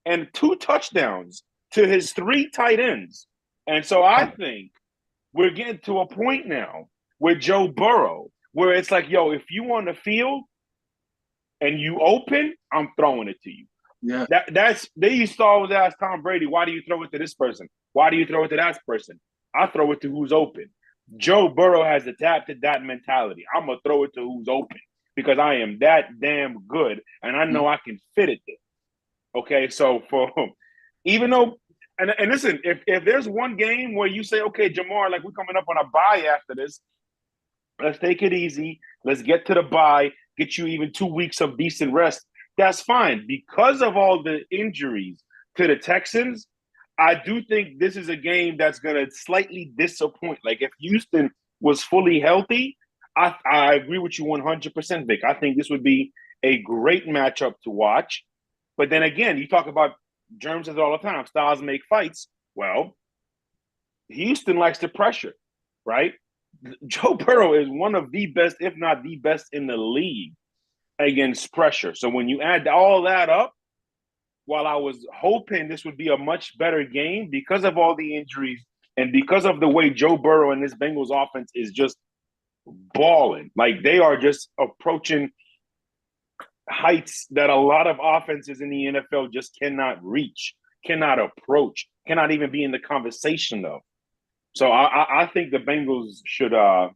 Speaker 1: and 2 touchdowns to his 3 tight ends. And so I think we're getting to a point now with Joe Burrow where it's like, yo, if you on the field and you open, I'm throwing it to you.
Speaker 2: Yeah.
Speaker 1: They used to always ask Tom Brady, why do you throw it to this person? Why do you throw it to that person? I throw it to who's open. Joe Burrow has adapted that mentality. I'm going to throw it to who's open. because I am that damn good and I know I can fit it there. Okay, so for even though and listen, if there's one game where you say, okay, Jamar, like we're coming up on a bye after this, let's take it easy. Let's get to the bye, get you even 2 weeks of decent rest. That's fine. Because of all the injuries to the Texans, I do think this is a game that's going to slightly disappoint. Like if Houston was fully healthy, I agree with you 100%, Vic. I think this would be a great matchup to watch. But then again, you talk about Germs says all the time, styles make fights. Well, Houston likes to pressure, right? Joe Burrow is one of the best, if not the best, in the league against pressure. So when you add all that up, while I was hoping this would be a much better game because of all the injuries and because of the way Joe Burrow and this Bengals offense is just balling, like they are just approaching heights that a lot of offenses in the NFL just cannot reach, cannot approach, cannot even be in the conversation of. So I think the Bengals should I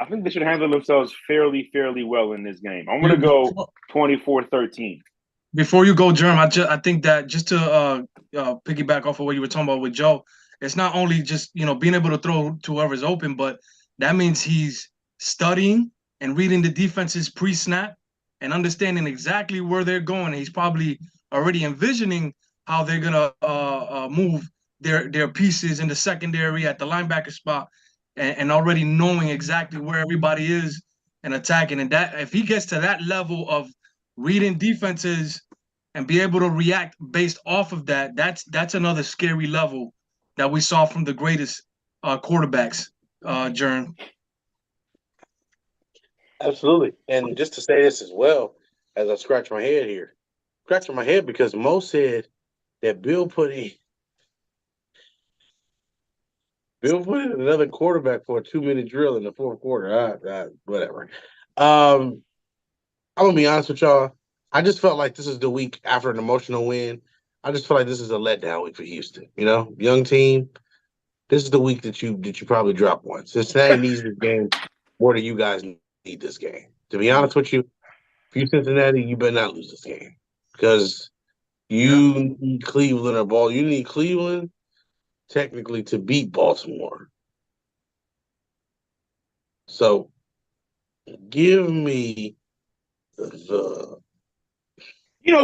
Speaker 1: think they should handle themselves fairly well in this game. I'm gonna go 24-13.
Speaker 2: Before you go, Germ, I think that just to piggyback off of what you were talking about with Joe, it's not only just being able to throw to whoever's open, but that means he's studying and reading the defenses pre-snap and understanding exactly where they're going. He's probably already envisioning how they're gonna move their pieces in the secondary at the linebacker spot, and already knowing exactly where everybody is and attacking. And that if he gets to that level of reading defenses and be able to react based off of that, that's another scary level that we saw from the greatest quarterbacks, Jern.
Speaker 3: Absolutely. And just to say this as well, as I scratch my head here, scratching my head because Mo said that Bill put in another quarterback for a 2-minute drill in the fourth quarter. Whatever. I'm gonna be honest with y'all. I just felt like this is the week after an emotional win. I just feel like this is a letdown week for Houston. Young team. This is the week that you probably drop one. Cincinnati needs this game more than you guys need this game. To be honest with you, if you Cincinnati, you better not lose this game because you need Cleveland or ball. You need Cleveland technically to beat Baltimore. So give me the.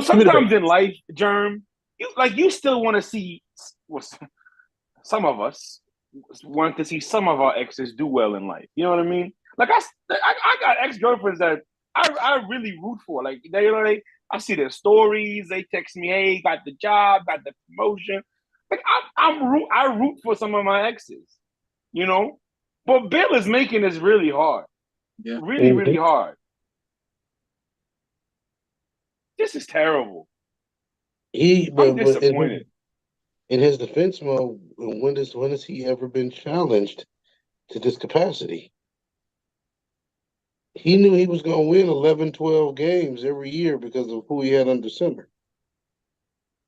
Speaker 1: Sometimes in life, Germ, you still want to see some of us want to see some of our exes do well in life. You know what I mean? Like I got ex-girlfriends that I really root for. Like I see their stories. They text me, "Hey, got the job, got the promotion." Like I root for some of my exes. But Bill is making this really hard.
Speaker 2: Yeah.
Speaker 1: Really hard. This is terrible. I'm disappointed.
Speaker 3: In his defense, Mo, when has he ever been challenged to this capacity? He knew he was going to win 11, 12 games every year because of who he had under center.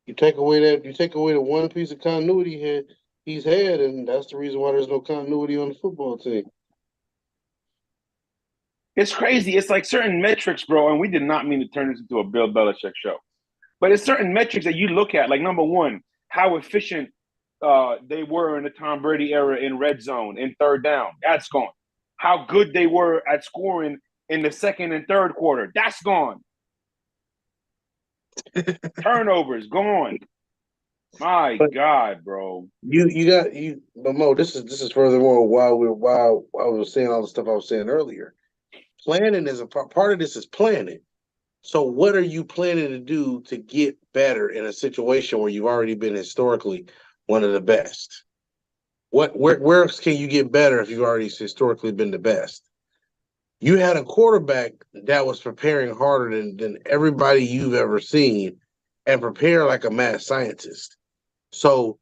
Speaker 3: You take away the one piece of continuity he's had, and that's the reason why there's no continuity on the football team.
Speaker 1: It's crazy. It's like certain metrics, bro, and we did not mean to turn this into a Bill Belichick show. But it's certain metrics that you look at, like number one, how efficient they were in the Tom Brady era in red zone, in third down. That's gone. How good they were at scoring in the second and third quarter. That's gone. Turnovers, gone. My God, bro.
Speaker 3: But Mo, this is furthermore why I was saying all the stuff I was saying earlier. Planning is a part of this is planning. So what are you planning to do to get better in a situation where you've already been historically one of the best? Where else can you get better if you've already historically been the best? You had a quarterback that was preparing harder than everybody you've ever seen and prepare like a mad scientist. So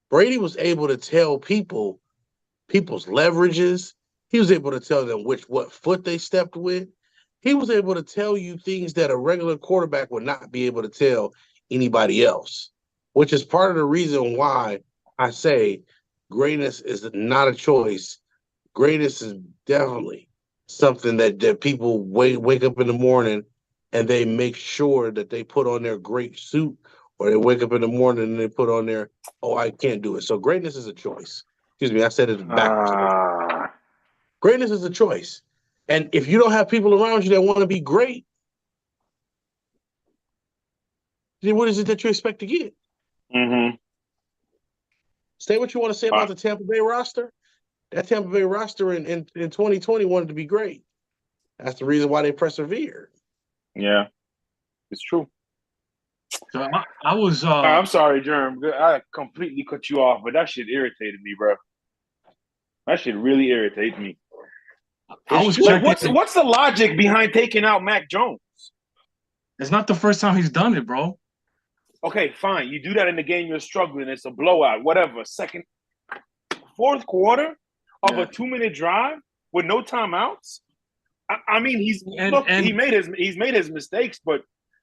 Speaker 3: Brady was able to tell people's leverages. He was able to tell them what foot they stepped with. He was able to tell you things that a regular quarterback would not be able to tell anybody else, which is part of the reason why I say greatness is not a choice. Greatness is definitely something that people wake up in the morning and they make sure that they put on their great suit, or they wake up in the morning and they put on their, oh, I can't do it. So greatness is a choice. Excuse me, I said it backwards. Greatness is a choice. And if you don't have people around you that want to be great, then what is it that you expect to get?
Speaker 1: Mm-hmm.
Speaker 3: Say what you want to say about the Tampa Bay roster. That Tampa Bay roster in 2020 wanted to be great. That's the reason why they persevered.
Speaker 1: Yeah, it's true.
Speaker 2: So I was.
Speaker 1: I'm sorry, Germ. I completely cut you off, but that shit irritated me, bro. That shit really irritates me.
Speaker 2: I was
Speaker 1: Like,
Speaker 2: checking.
Speaker 1: what's the logic behind taking out Mac Jones?
Speaker 2: It's not the first time he's done it, bro.
Speaker 1: Okay, fine. You do that in the game you're struggling. It's a blowout, whatever. Fourth quarter of a 2-minute drive with no timeouts. I mean, he's made his mistakes, but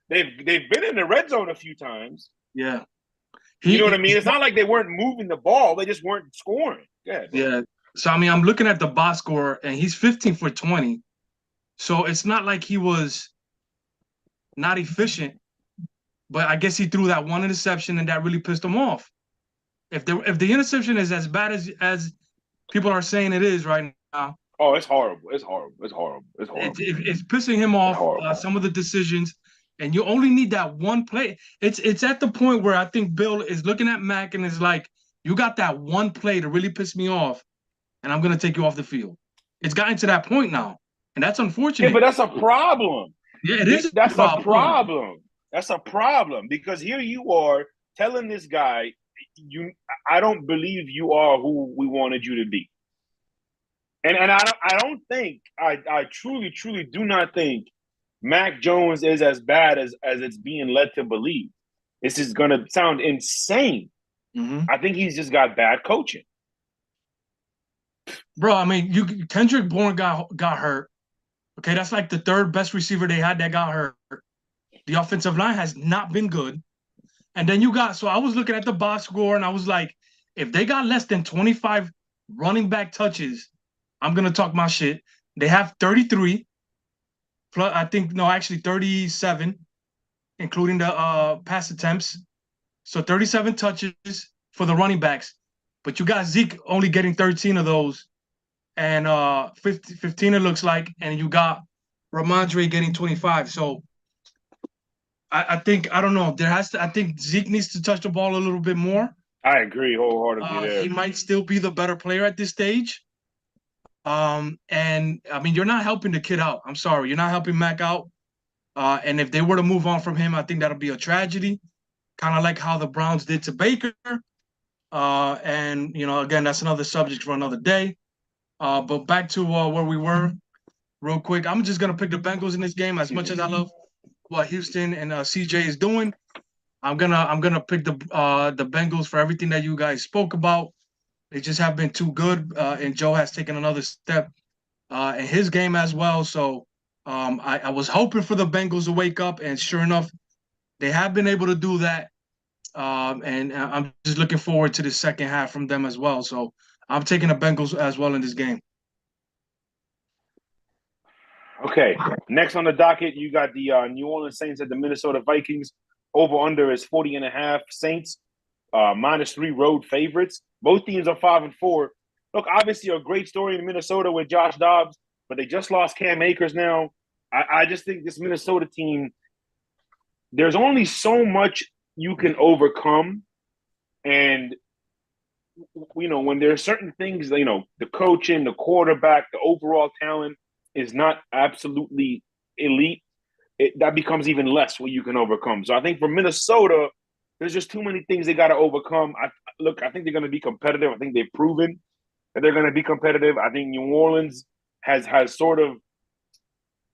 Speaker 1: they've been in the red zone a few times.
Speaker 2: Yeah,
Speaker 1: you know what I mean. It's not like they weren't moving the ball; they just weren't scoring.
Speaker 2: Yeah. So I mean, I'm looking at the box score, and he's 15 for 20. So it's not like he was not efficient, but I guess he threw that one interception, and that really pissed him off. If the interception is as bad as people are saying it is right now,
Speaker 1: oh, it's horrible. It's horrible. It's horrible. It's horrible.
Speaker 2: It's pissing him off. Some of the decisions, and you only need that one play. It's at the point where I think Bill is looking at Mac and is like, "You got that one play to really piss me off, and I'm gonna take you off the field." It's gotten to that point now, and that's unfortunate.
Speaker 1: Yeah, but that's a problem.
Speaker 2: Yeah, it is.
Speaker 1: That's a problem. That's a problem because here you are telling this guy, I don't believe you are who we wanted you to be. And I don't think I truly do not think Mac Jones is as bad as it's being led to believe. This is gonna sound insane.
Speaker 2: Mm-hmm.
Speaker 1: I think he's just got bad coaching.
Speaker 2: Bro, I mean, Kendrick Bourne got hurt. Okay, that's like the third best receiver they had that got hurt. The offensive line has not been good. And then so I was looking at the box score and I was like, if they got less than 25 running back touches, I'm going to talk my shit. They have 33, plus, I think, no, actually 37, including the pass attempts. So 37 touches for the running backs. But you got Zeke only getting 13 of those. And 15 it looks like. And you got Ramondre getting 25. So I think, I don't know. I think Zeke needs to touch the ball a little bit more.
Speaker 1: I agree wholeheartedly there.
Speaker 2: He might still be the better player at this stage. And I mean, you're not helping the kid out. I'm sorry. You're not helping Mac out. And if they were to move on from him, I think that'll be a tragedy. Kind of like how the Browns did to Baker. And, again, that's another subject for another day. But back to where we were real quick. I'm just going to pick the Bengals in this game as much as I love what Houston and CJ is doing. I'm gonna pick the Bengals for everything that you guys spoke about. They just have been too good, and Joe has taken another step in his game as well. So I was hoping for the Bengals to wake up, and sure enough, they have been able to do that. And I'm just looking forward to the second half from them as well. So I'm taking the Bengals as well in this game.
Speaker 1: Okay, next on the docket, you got the New Orleans Saints at the Minnesota Vikings. Over/under is 40.5. Saints -3 road favorites. Both teams are 5-4. Look, obviously a great story in Minnesota with Josh Dobbs, but they just lost Cam Akers now. I just think this Minnesota team, there's only so much you can overcome. And, when there are certain things, the coaching, the quarterback, the overall talent is not absolutely elite, that becomes even less what you can overcome. So I think for Minnesota, there's just too many things they got to overcome. I think they're going to be competitive. I think they've proven that they're going to be competitive. I think New Orleans has sort of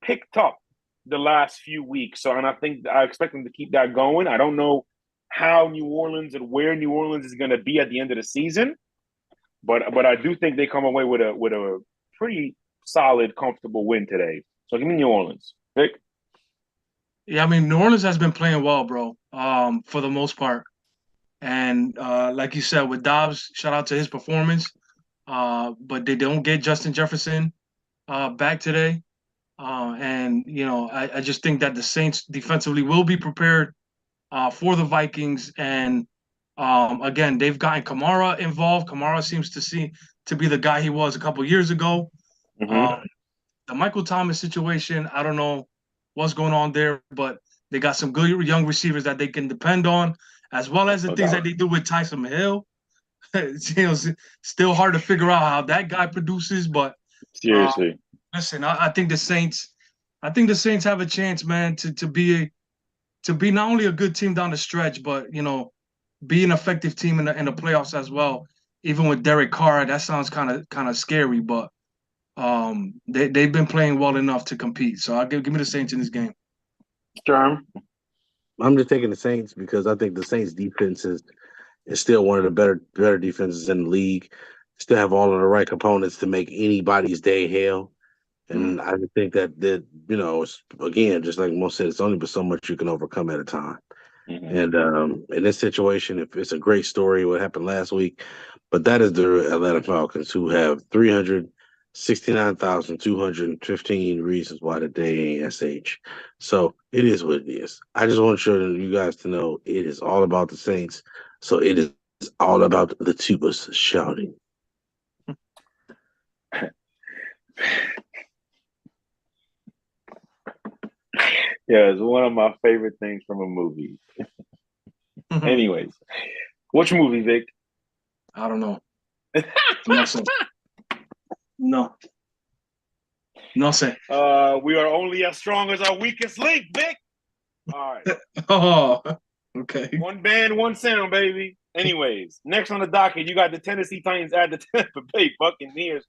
Speaker 1: picked up the last few weeks. So, and I expect them to keep that going. I don't know how New Orleans and where New Orleans is going to be at the end of the season, but I do think they come away with a pretty solid, comfortable win today. So give me New Orleans. Vic?
Speaker 2: Yeah, I mean, New Orleans has been playing well, bro, for the most part. And like you said, with Dobbs, shout out to his performance. But they don't get Justin Jefferson. back today. And, I just think that the Saints defensively will be prepared for the Vikings. And again, they've gotten Kamara involved. Kamara seems to be the guy he was a couple years ago.
Speaker 1: Mm-hmm.
Speaker 2: The Michael Thomas situation, I don't know what's going on there, but they got some good young receivers that they can depend on, as well as the
Speaker 1: No
Speaker 2: things
Speaker 1: doubt.
Speaker 2: that they do with Tyson Hill. Still hard to figure out how that guy produces, but
Speaker 1: Seriously.
Speaker 2: listen, I think the Saints, have a chance, man, to be not only a good team down the stretch, but be an effective team in the playoffs as well. Even with Derek Carr, that sounds kind of scary, but they've been playing well enough to compete. So I'll give me the Saints in this game.
Speaker 1: Sherm.
Speaker 3: I'm just taking the Saints because I think the Saints defense is still one of the better defenses in the league. Still have all of the right components to make anybody's day hell. And I just think that it's, again, just like most said, it's only but so much you can overcome at a time.
Speaker 1: Mm-hmm.
Speaker 3: And in this situation, if it's a great story, what happened last week, but that is the Atlanta Falcons, who have 369,215 reasons why the day ain't SH. So it is what it is. I just want you guys to know it is all about the Saints. So it is all about the tubas shouting.
Speaker 1: Yeah, it's one of my favorite things from a movie. Anyways, which movie, Vic?
Speaker 2: I don't know. No, sir. No. No, sir.
Speaker 1: We are only as strong as our weakest link, Vic. All right.
Speaker 2: Oh, okay.
Speaker 1: One band, one sound, baby. Anyways, next on the docket, you got the Tennessee Titans at the Tampa Bay Buccaneers.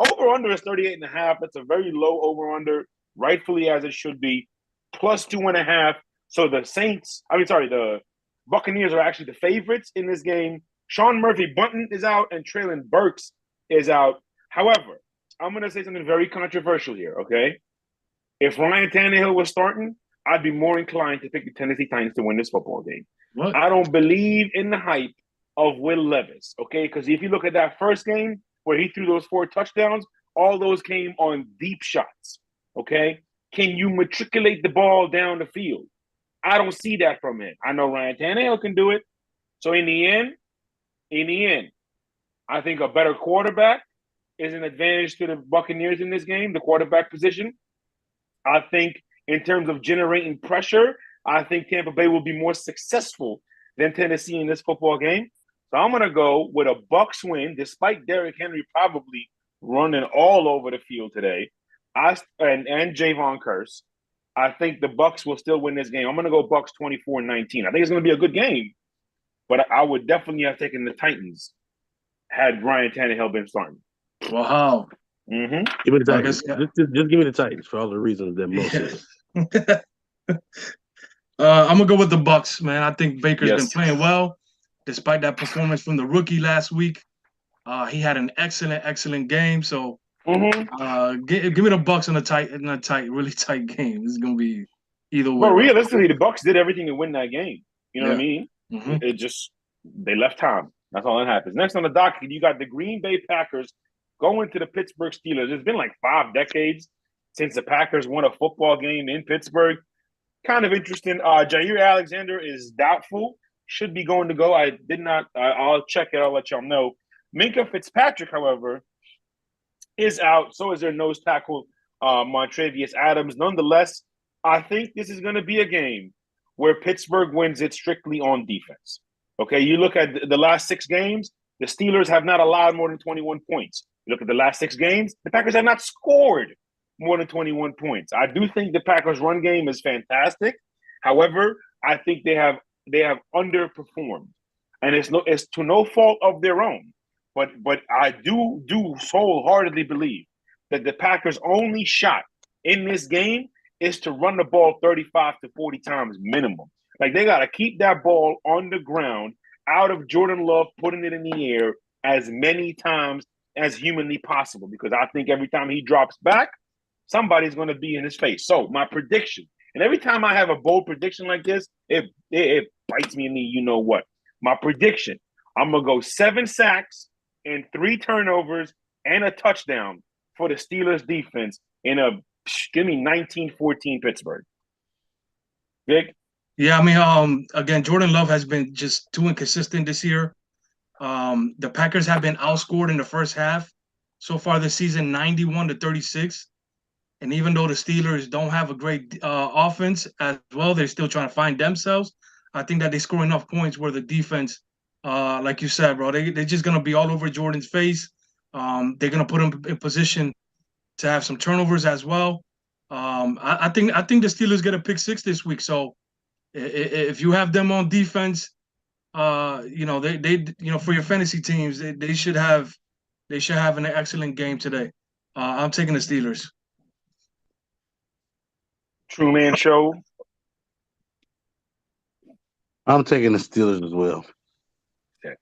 Speaker 1: Over-under is 38.5. That's a very low over-under, rightfully as it should be. Plus 2.5. So the Buccaneers are actually the favorites in this game. Sean Murphy-Bunting is out and Treylon Burks is out. However, I'm going to say something very controversial here, okay? If Ryan Tannehill was starting, I'd be more inclined to pick the Tennessee Titans to win this football game.
Speaker 2: What?
Speaker 1: I don't believe in the hype of Will Levis, okay? Because if you look at that first game where he threw those 4 touchdowns, all those came on deep shots, okay? Can you matriculate the ball down the field? I don't see that from him. I know Ryan Tannehill can do it. So in the end, I think a better quarterback is an advantage to the Buccaneers in this game, the quarterback position. I think in terms of generating pressure, I think Tampa Bay will be more successful than Tennessee in this football game. So I'm going to go with a Bucs win, despite Derrick Henry probably running all over the field today, and Javon Curse. I think the Bucs will still win this game. I'm going to go Bucs 24-19. I think it's going to be a good game, but I would definitely have taken the Titans had Ryan Tannehill been starting.
Speaker 2: Wow.
Speaker 1: Mm-hmm.
Speaker 3: Give me the Titans. Just give me the Titans for all the reasons that most said.
Speaker 2: I'm gonna go with the Bucs, man. I think Baker's been playing well, despite that performance from the rookie last week. He had an excellent game. So, give me the Bucs in a really tight game. This is gonna be either way.
Speaker 1: But realistically, the Bucs did everything to win that game. You know what I mean?
Speaker 2: Mm-hmm.
Speaker 1: It just they left time. That's all that happens. Next on the docket, you got the Green Bay Packers going to the Pittsburgh Steelers. It's been like 5 decades since the Packers won a football game in Pittsburgh. Kind of interesting. Jair Alexander is doubtful. Should be going to go. I did not. I'll check it. I'll let y'all know. Minkah Fitzpatrick, however, is out. So is their nose tackle, Montravius Adams. Nonetheless, I think this is going to be a game where Pittsburgh wins it strictly on defense. Okay, you look at the last 6 games, the Steelers have not allowed more than 21 points. You look at the last 6 games, the Packers have not scored more than 21 points. I do think the Packers' run game is fantastic. However, I think they have underperformed, and it's to no fault of their own. But I do wholeheartedly believe that the Packers' only shot in this game is to run the ball 35 to 40 times minimum. Like, they got to keep that ball on the ground, out of Jordan Love, putting it in the air as many times as humanly possible, because I think every time he drops back, somebody's going to be in his face. So my prediction, and every time I have a bold prediction like this, it bites me in the you-know-what. My prediction, I'm going to go 7 sacks and 3 turnovers and a touchdown for the Steelers defense in a give me 19-14 Pittsburgh. Vic?
Speaker 2: Yeah, I mean, again, Jordan Love has been just too inconsistent this year. The Packers have been outscored in the first half so far this season, 91-36. And even though the Steelers don't have a great offense as well, they're still trying to find themselves. I think that they score enough points where the defense, like you said, bro, they're just going to be all over Jordan's face. They're going to put him in position to have some turnovers as well. I think the Steelers get a pick six this week. So if you have them on defense, they for your fantasy teams, they should have an excellent game today. I'm taking the Steelers.
Speaker 1: True Man Show.
Speaker 3: I'm taking the Steelers as well.
Speaker 1: Okay.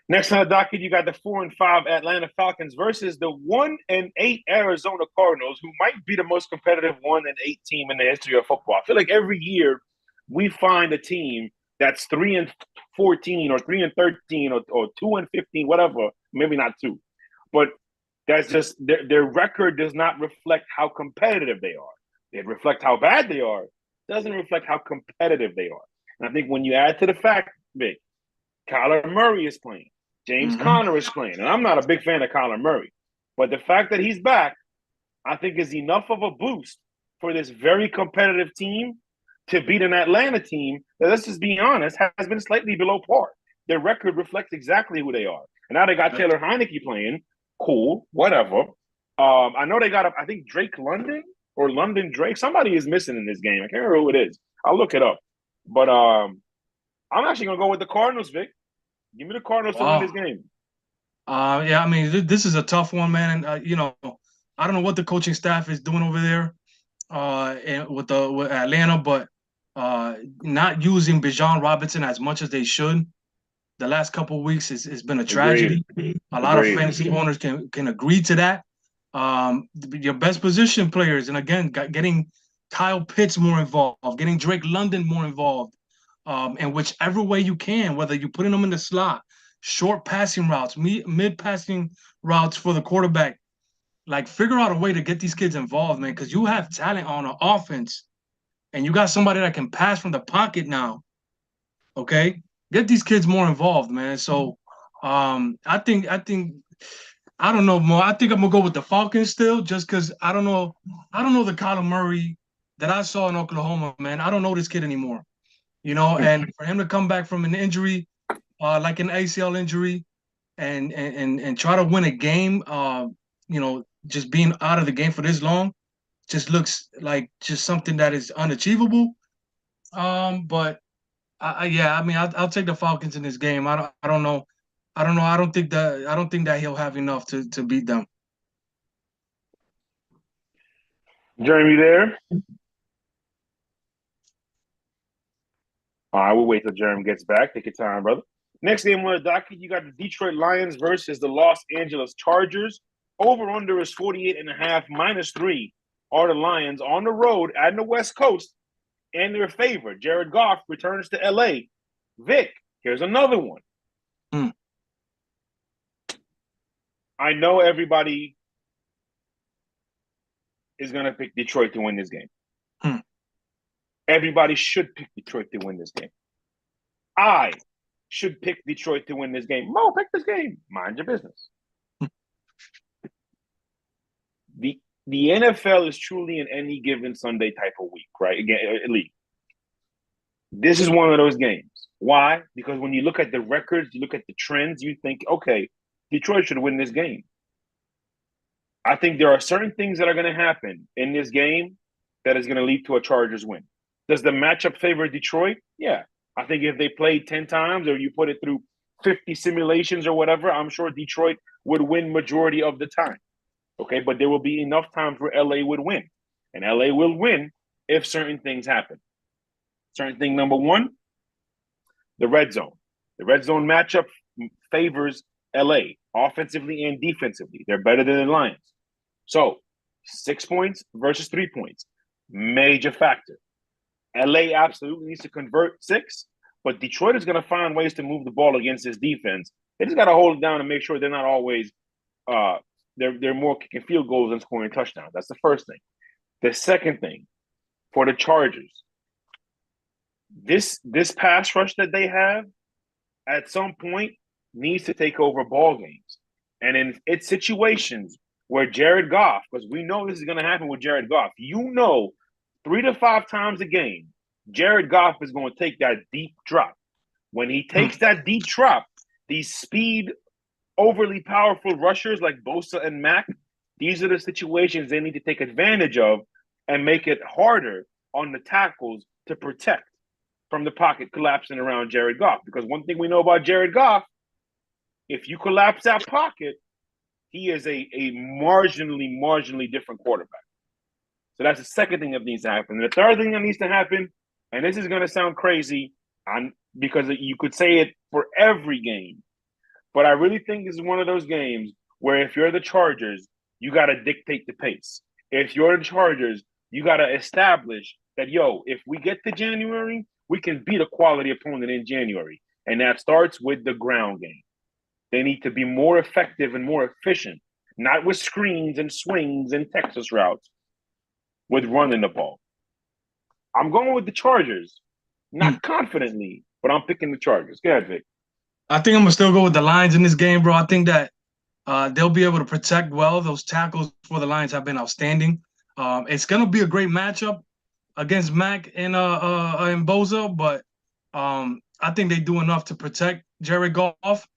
Speaker 1: Next on the docket, you got the 4-5 Atlanta Falcons versus the 1-8 Arizona Cardinals, who might be the most competitive 1-8 team in the history of football. I feel like every year we find a team that's 3-14 or 3-13 or 2-15, whatever. Maybe not two, but that's just their record does not reflect how competitive they are. It reflects how bad they are. It doesn't reflect how competitive they are. And I think when you add to the fact, Vic, Kyler Murray is playing, James Conner is playing, and I'm not a big fan of Kyler Murray, but the fact that he's back, I think is enough of a boost for this very competitive team to beat an Atlanta team that, let's just be honest, has been slightly below par. Their record reflects exactly who they are. And now they got Taylor Heineke playing. Cool, whatever. I know they got, I think, Drake London or London Drake. Somebody is missing in this game. I can't remember who it is. I'll look it up. But I'm actually going to go with the Cardinals, Vic. Give me the Cardinals to win this game.
Speaker 2: Yeah, I mean, this is a tough one, man. And, I don't know what the coaching staff is doing over there with Atlanta, but not using Bijan Robinson as much as they should the last couple of weeks has been a tragedy. A lot of fantasy owners can agree to that. Your best position players, and again, getting Kyle Pitts more involved, getting Drake London more involved, and whichever way you can, whether you're putting them in the slot, short passing routes, mid passing routes for the quarterback, like figure out a way to get these kids involved, man, because you have talent on the offense, and you got somebody that can pass from the pocket now. Okay, get these kids more involved, man. So, I think I don't know, Mo. I think I'm gonna go with the Falcons still, just because I don't know the Kyler Murray that I saw in Oklahoma, man. I don't know this kid anymore, and for him to come back from an injury, like an ACL injury, and try to win a game, just being out of the game for this long, just looks like just something that is unachievable. But I'll take the Falcons in this game. I don't know. I don't think that he'll have enough to beat them.
Speaker 1: Jeremy, there? All right, we'll wait till Jeremy gets back. Take your time, brother. Next game on the docket, you got the Detroit Lions versus the Los Angeles Chargers. Over-under is 48.5, -3 are the Lions on the road at the West Coast, and their favorite. Jared Goff returns to L.A. Vic, here's another one. I know everybody is going to pick Detroit to win this game. Everybody should pick Detroit to win this game. I should pick Detroit to win this game. Mo, pick this game. Mind your business. The NFL is truly an any given Sunday type of week, right? Again, elite. This is one of those games. Why? Because when you look at the records, you look at the trends, you think, okay, Detroit should win this game. I think there are certain things that are going to happen in this game that is going to lead to a Chargers win. Does the matchup favor Detroit? Yeah. I think if they played 10 times or you put it through 50 simulations or whatever, I'm sure Detroit would win majority of the time. Okay, but there will be enough times where LA would win. And LA will win if certain things happen. Certain thing number one, the red zone. The red zone matchup favors LA offensively and defensively. They're better than the Lions. So 6 points versus 3 points. Major factor. LA absolutely needs to convert 6, but Detroit is going to find ways to move the ball against this defense. They just got to hold it down and make sure they're not always they're more kicking field goals than scoring touchdowns. That's the first thing. The second thing, for the Chargers, this pass rush that they have at some point needs to take over ball games. And in it's situations where Jared Goff, because we know this is going to happen with Jared Goff, 3 to 5 times a game, Jared Goff is going to take that deep drop. When he takes that deep drop, these speed, overly powerful rushers like Bosa and Mack, these are the situations they need to take advantage of and make it harder on the tackles to protect from the pocket collapsing around Jared Goff. Because one thing we know about Jared Goff, if you collapse that pocket, he is a marginally different quarterback. So that's the second thing that needs to happen. And the third thing that needs to happen, and this is going to sound crazy because you could say it for every game, but I really think this is one of those games where if you're the Chargers, you got to dictate the pace. If you're the Chargers, you got to establish that, if we get to January, we can beat a quality opponent in January. And that starts with the ground game. They need to be more effective and more efficient, not with screens and swings and Texas routes, with running the ball. I'm going with the Chargers, not confidently, but I'm picking the Chargers. Go ahead, Vic.
Speaker 2: I think I'm gonna still go with the Lions in this game, bro. I think that they'll be able to protect well. Those tackles for the Lions have been outstanding. It's gonna be a great matchup against Mack and Bosa, but I think they do enough to protect Jared Goff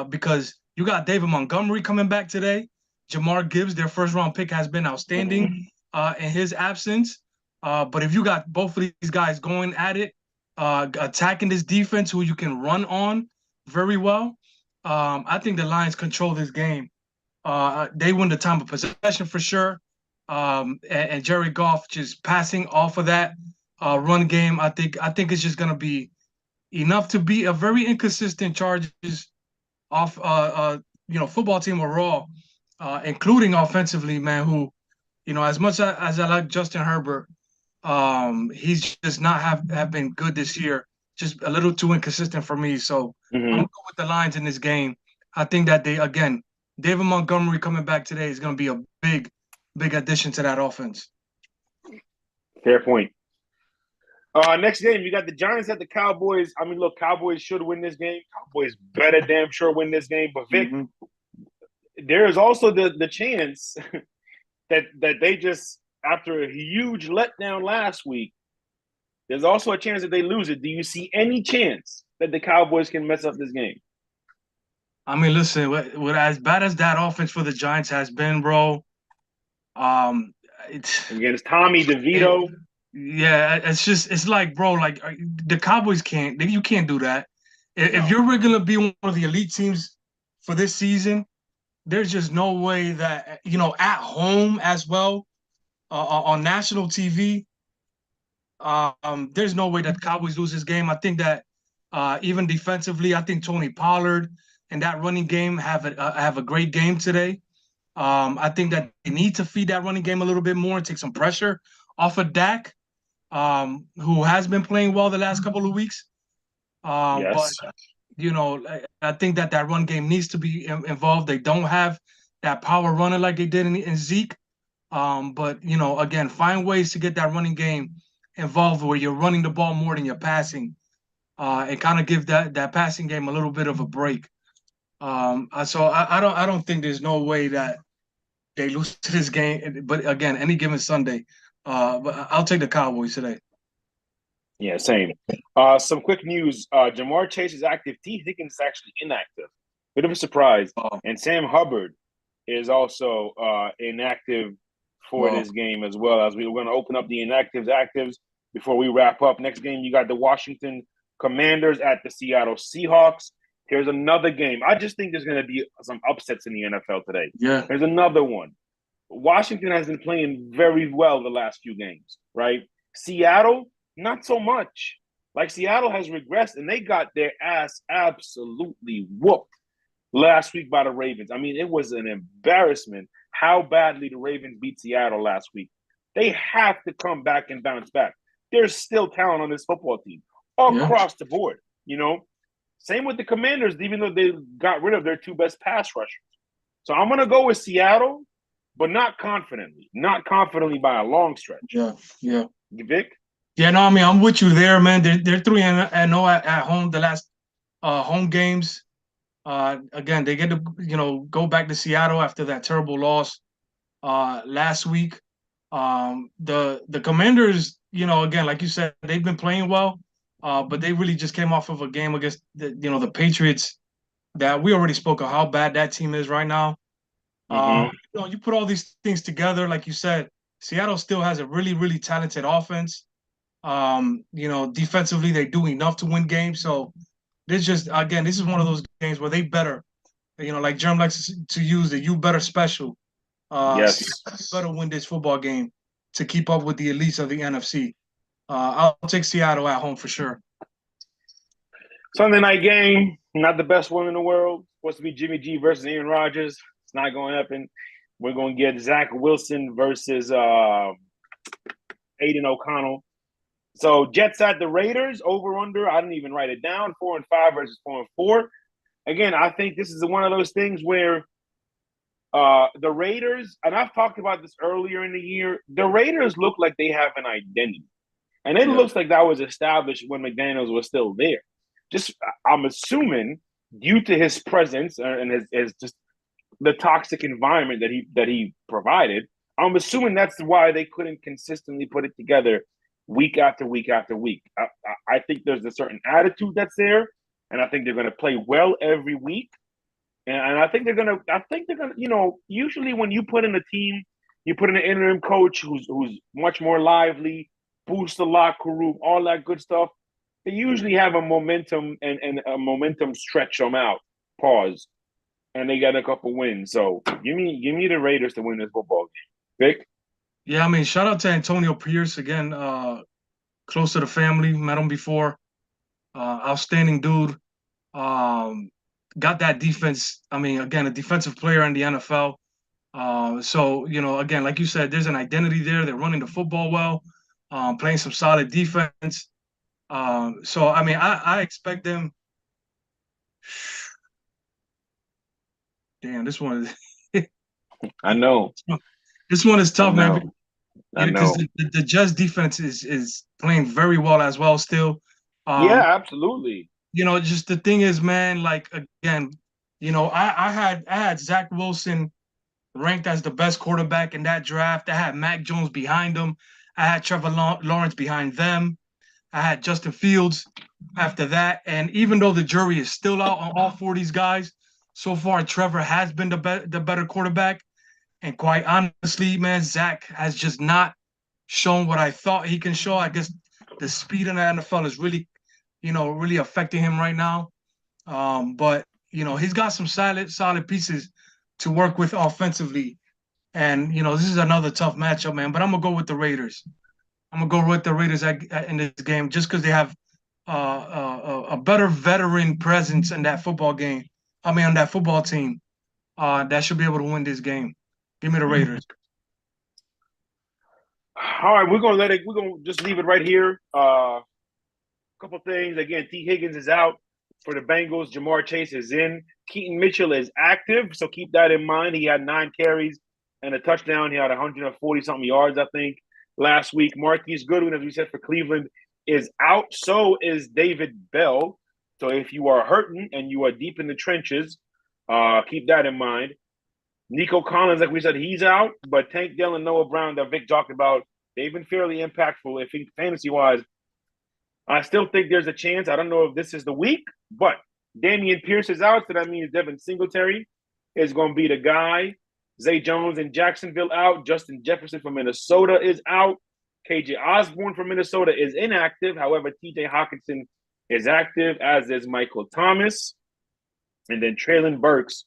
Speaker 2: because you got David Montgomery coming back today. Jamar Gibbs, their first-round pick, has been outstanding in his absence. But if you got both of these guys going at it, attacking this defense who you can run on very well, I think the Lions control this game. They win the time of possession for sure. And Jared Goff just passing off of that run game, I think it's just going to be enough to be a very inconsistent Chargers football team overall, including offensively, man, who, as much as I like Justin Herbert, he's just not have been good this year. Just a little too inconsistent for me. So I'm going to go with the Lions in this game. I think that David Montgomery coming back today is going to be a big addition to that offense.
Speaker 1: Fair point. Next game, you got the Giants at the Cowboys. I mean, look, Cowboys should win this game. Cowboys better damn sure win this game. But Vic, there is also the chance that they just, after a huge letdown last week, there's also a chance that they lose it. Do you see any chance that the Cowboys can mess up this game?
Speaker 2: I mean, listen, what as bad as that offense for the Giants has been, bro, it's
Speaker 1: against Tommy DeVito.
Speaker 2: It's like, bro, like the Cowboys you can't do that. If you're going to be one of the elite teams for this season, there's just no way that, at home as well, on national TV, there's no way that the Cowboys lose this game. I think that even defensively, I think Tony Pollard and that running game have a great game today. I think that they need to feed that running game a little bit more and take some pressure off of Dak, who has been playing well the last couple of weeks.
Speaker 1: Yes.
Speaker 2: But, I think that run game needs to be involved. They don't have that power runner like they did in Zeke. But, again, find ways to get that running game involved where you're running the ball more than you're passing, and kind of give that passing game a little bit of a break. So I don't think there's no way that they lose to this game. But again, any given Sunday, but I'll take the Cowboys today.
Speaker 1: Yeah, same. Some quick news: Jamar Chase is active. T. Higgins is actually inactive. Bit of a surprise. And Sam Hubbard is also inactive for this game as well. As we're going to open up the actives before we wrap up. Next game, you got the Washington Commanders at the Seattle Seahawks. Here's another game. I just think there's going to be some upsets in the NFL today.
Speaker 2: Yeah.
Speaker 1: There's another one. Washington has been playing very well the last few games, right? Seattle, not so much. Like, Seattle has regressed, and they got their ass absolutely whooped last week by the Ravens. I mean, it was an embarrassment how badly the Ravens beat Seattle last week. They have to come back and bounce back. There's still talent on this football team across the board, Same with the Commanders, even though they got rid of their two best pass rushers. So I'm gonna go with Seattle, but not confidently. Not confidently by a long stretch.
Speaker 2: Yeah.
Speaker 1: Vic?
Speaker 2: Yeah, no, I mean, I'm with you there, man. They're 3-0 at home the last home games. Again, they get to go back to Seattle after that terrible loss last week. The Commanders, again, like you said, they've been playing well, but they really just came off of a game against the Patriots that we already spoke of how bad that team is right now.
Speaker 1: Mm-hmm.
Speaker 2: You put all these things together, like you said, Seattle still has a really, really talented offense. Defensively, they do enough to win games. So this is one of those games where they better, like Jerm likes to use the "you better" special.
Speaker 1: Yes.
Speaker 2: Better win this football game to keep up with the elites of the NFC. I'll take Seattle at home for sure.
Speaker 1: Sunday night game, not the best one in the world. Supposed to be Jimmy G versus Aaron Rodgers. It's not going to happen. We're going to get Zach Wilson versus Aiden O'Connell. So Jets at the Raiders, over under. I didn't even write it down. 4-5 versus 4-4. Again, I think this is one of those things where the Raiders, and I've talked about this earlier in the year, the Raiders look like they have an identity. And it looks like that was established when McDaniels was still there. I'm assuming due to his presence and his just the toxic environment that he provided, I'm assuming that's why they couldn't consistently put it together week after week after week. I think there's a certain attitude that's there, and I think they're going to play well every week. And I think they're going to, usually when you put in a team, you put in an interim coach who's much more lively, boost the locker room, all that good stuff. They usually have a momentum and a momentum stretch them out. Pause. And they got a couple wins. So give me the Raiders to win this football game. Vic?
Speaker 2: Yeah, I mean, shout out to Antonio Pierce again. Close to the family, met him before. Outstanding dude. Got that defense. I mean, again, a defensive player in the NFL. So again, like you said, there's an identity there. They're running the football well, playing some solid defense. So I mean, I expect them. Damn, this one is.
Speaker 1: I know.
Speaker 2: This one is tough, man.
Speaker 1: I know.
Speaker 2: Because the Jets defense is playing very well as well still.
Speaker 1: Yeah, absolutely.
Speaker 2: Just the thing is, man, like again, I had Zach Wilson ranked as the best quarterback in that draft. I had Mac Jones behind him. I had Trevor Lawrence behind them. I had Justin Fields after that. And even though the jury is still out on all four of these guys, so far Trevor has been the better quarterback. And quite honestly, man, Zach has just not shown what I thought he can show. I guess the speed in the NFL is really, really affecting him right now. But he's got some solid pieces to work with offensively. And this is another tough matchup, man. But I'm gonna go with the Raiders. I'm gonna go with the Raiders in this game just because they have a better veteran presence in that football game. I mean, on that football team, that should be able to win this game. Give me the Raiders.
Speaker 1: All right, we're gonna just leave it right here. Couple things. Again, T. Higgins is out for the Bengals. Jamar Chase is in. Keaton Mitchell is active, so keep that in mind. He had 9 carries and a touchdown. He had 140-something yards, I think, last week. Marquise Goodwin, as we said, for Cleveland, is out. So is David Bell. So if you are hurting and you are deep in the trenches, keep that in mind. Nico Collins, like we said, he's out. But Tank Dell and Noah Brown that Vic talked about, they've been fairly impactful, if fantasy-wise. I still think there's a chance. I don't know if this is the week, but Damian Pierce is out, so that means Devin Singletary is going to be the guy. Zay Jones in Jacksonville out. Justin Jefferson from Minnesota is out. KJ Osborne from Minnesota is inactive. However, TJ Hockenson is active, as is Michael Thomas. And then Treylon Burks,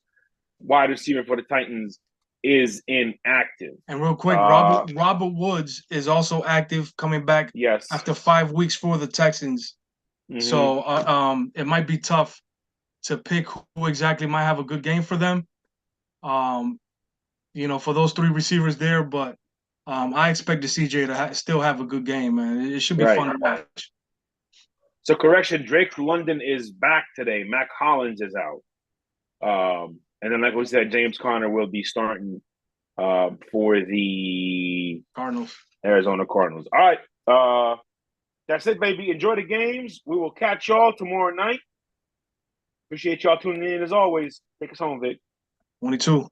Speaker 1: wide receiver for the Titans, is inactive.
Speaker 2: And real quick, Robert Woods is also active, coming back after 5 weeks for the Texans. Mm-hmm. So it might be tough to pick who exactly might have a good game for them. For those 3 receivers there, but I expect the CJ to still have a good game, man. It should be fun to watch.
Speaker 1: So correction, Drake London is back today. Mac Hollins is out. And then, like we said, James Conner will be starting for the
Speaker 2: Cardinals.
Speaker 1: Arizona Cardinals. All right. That's it, baby. Enjoy the games. We will catch y'all tomorrow night. Appreciate y'all tuning in as always. Take us home, Vic.
Speaker 2: 22.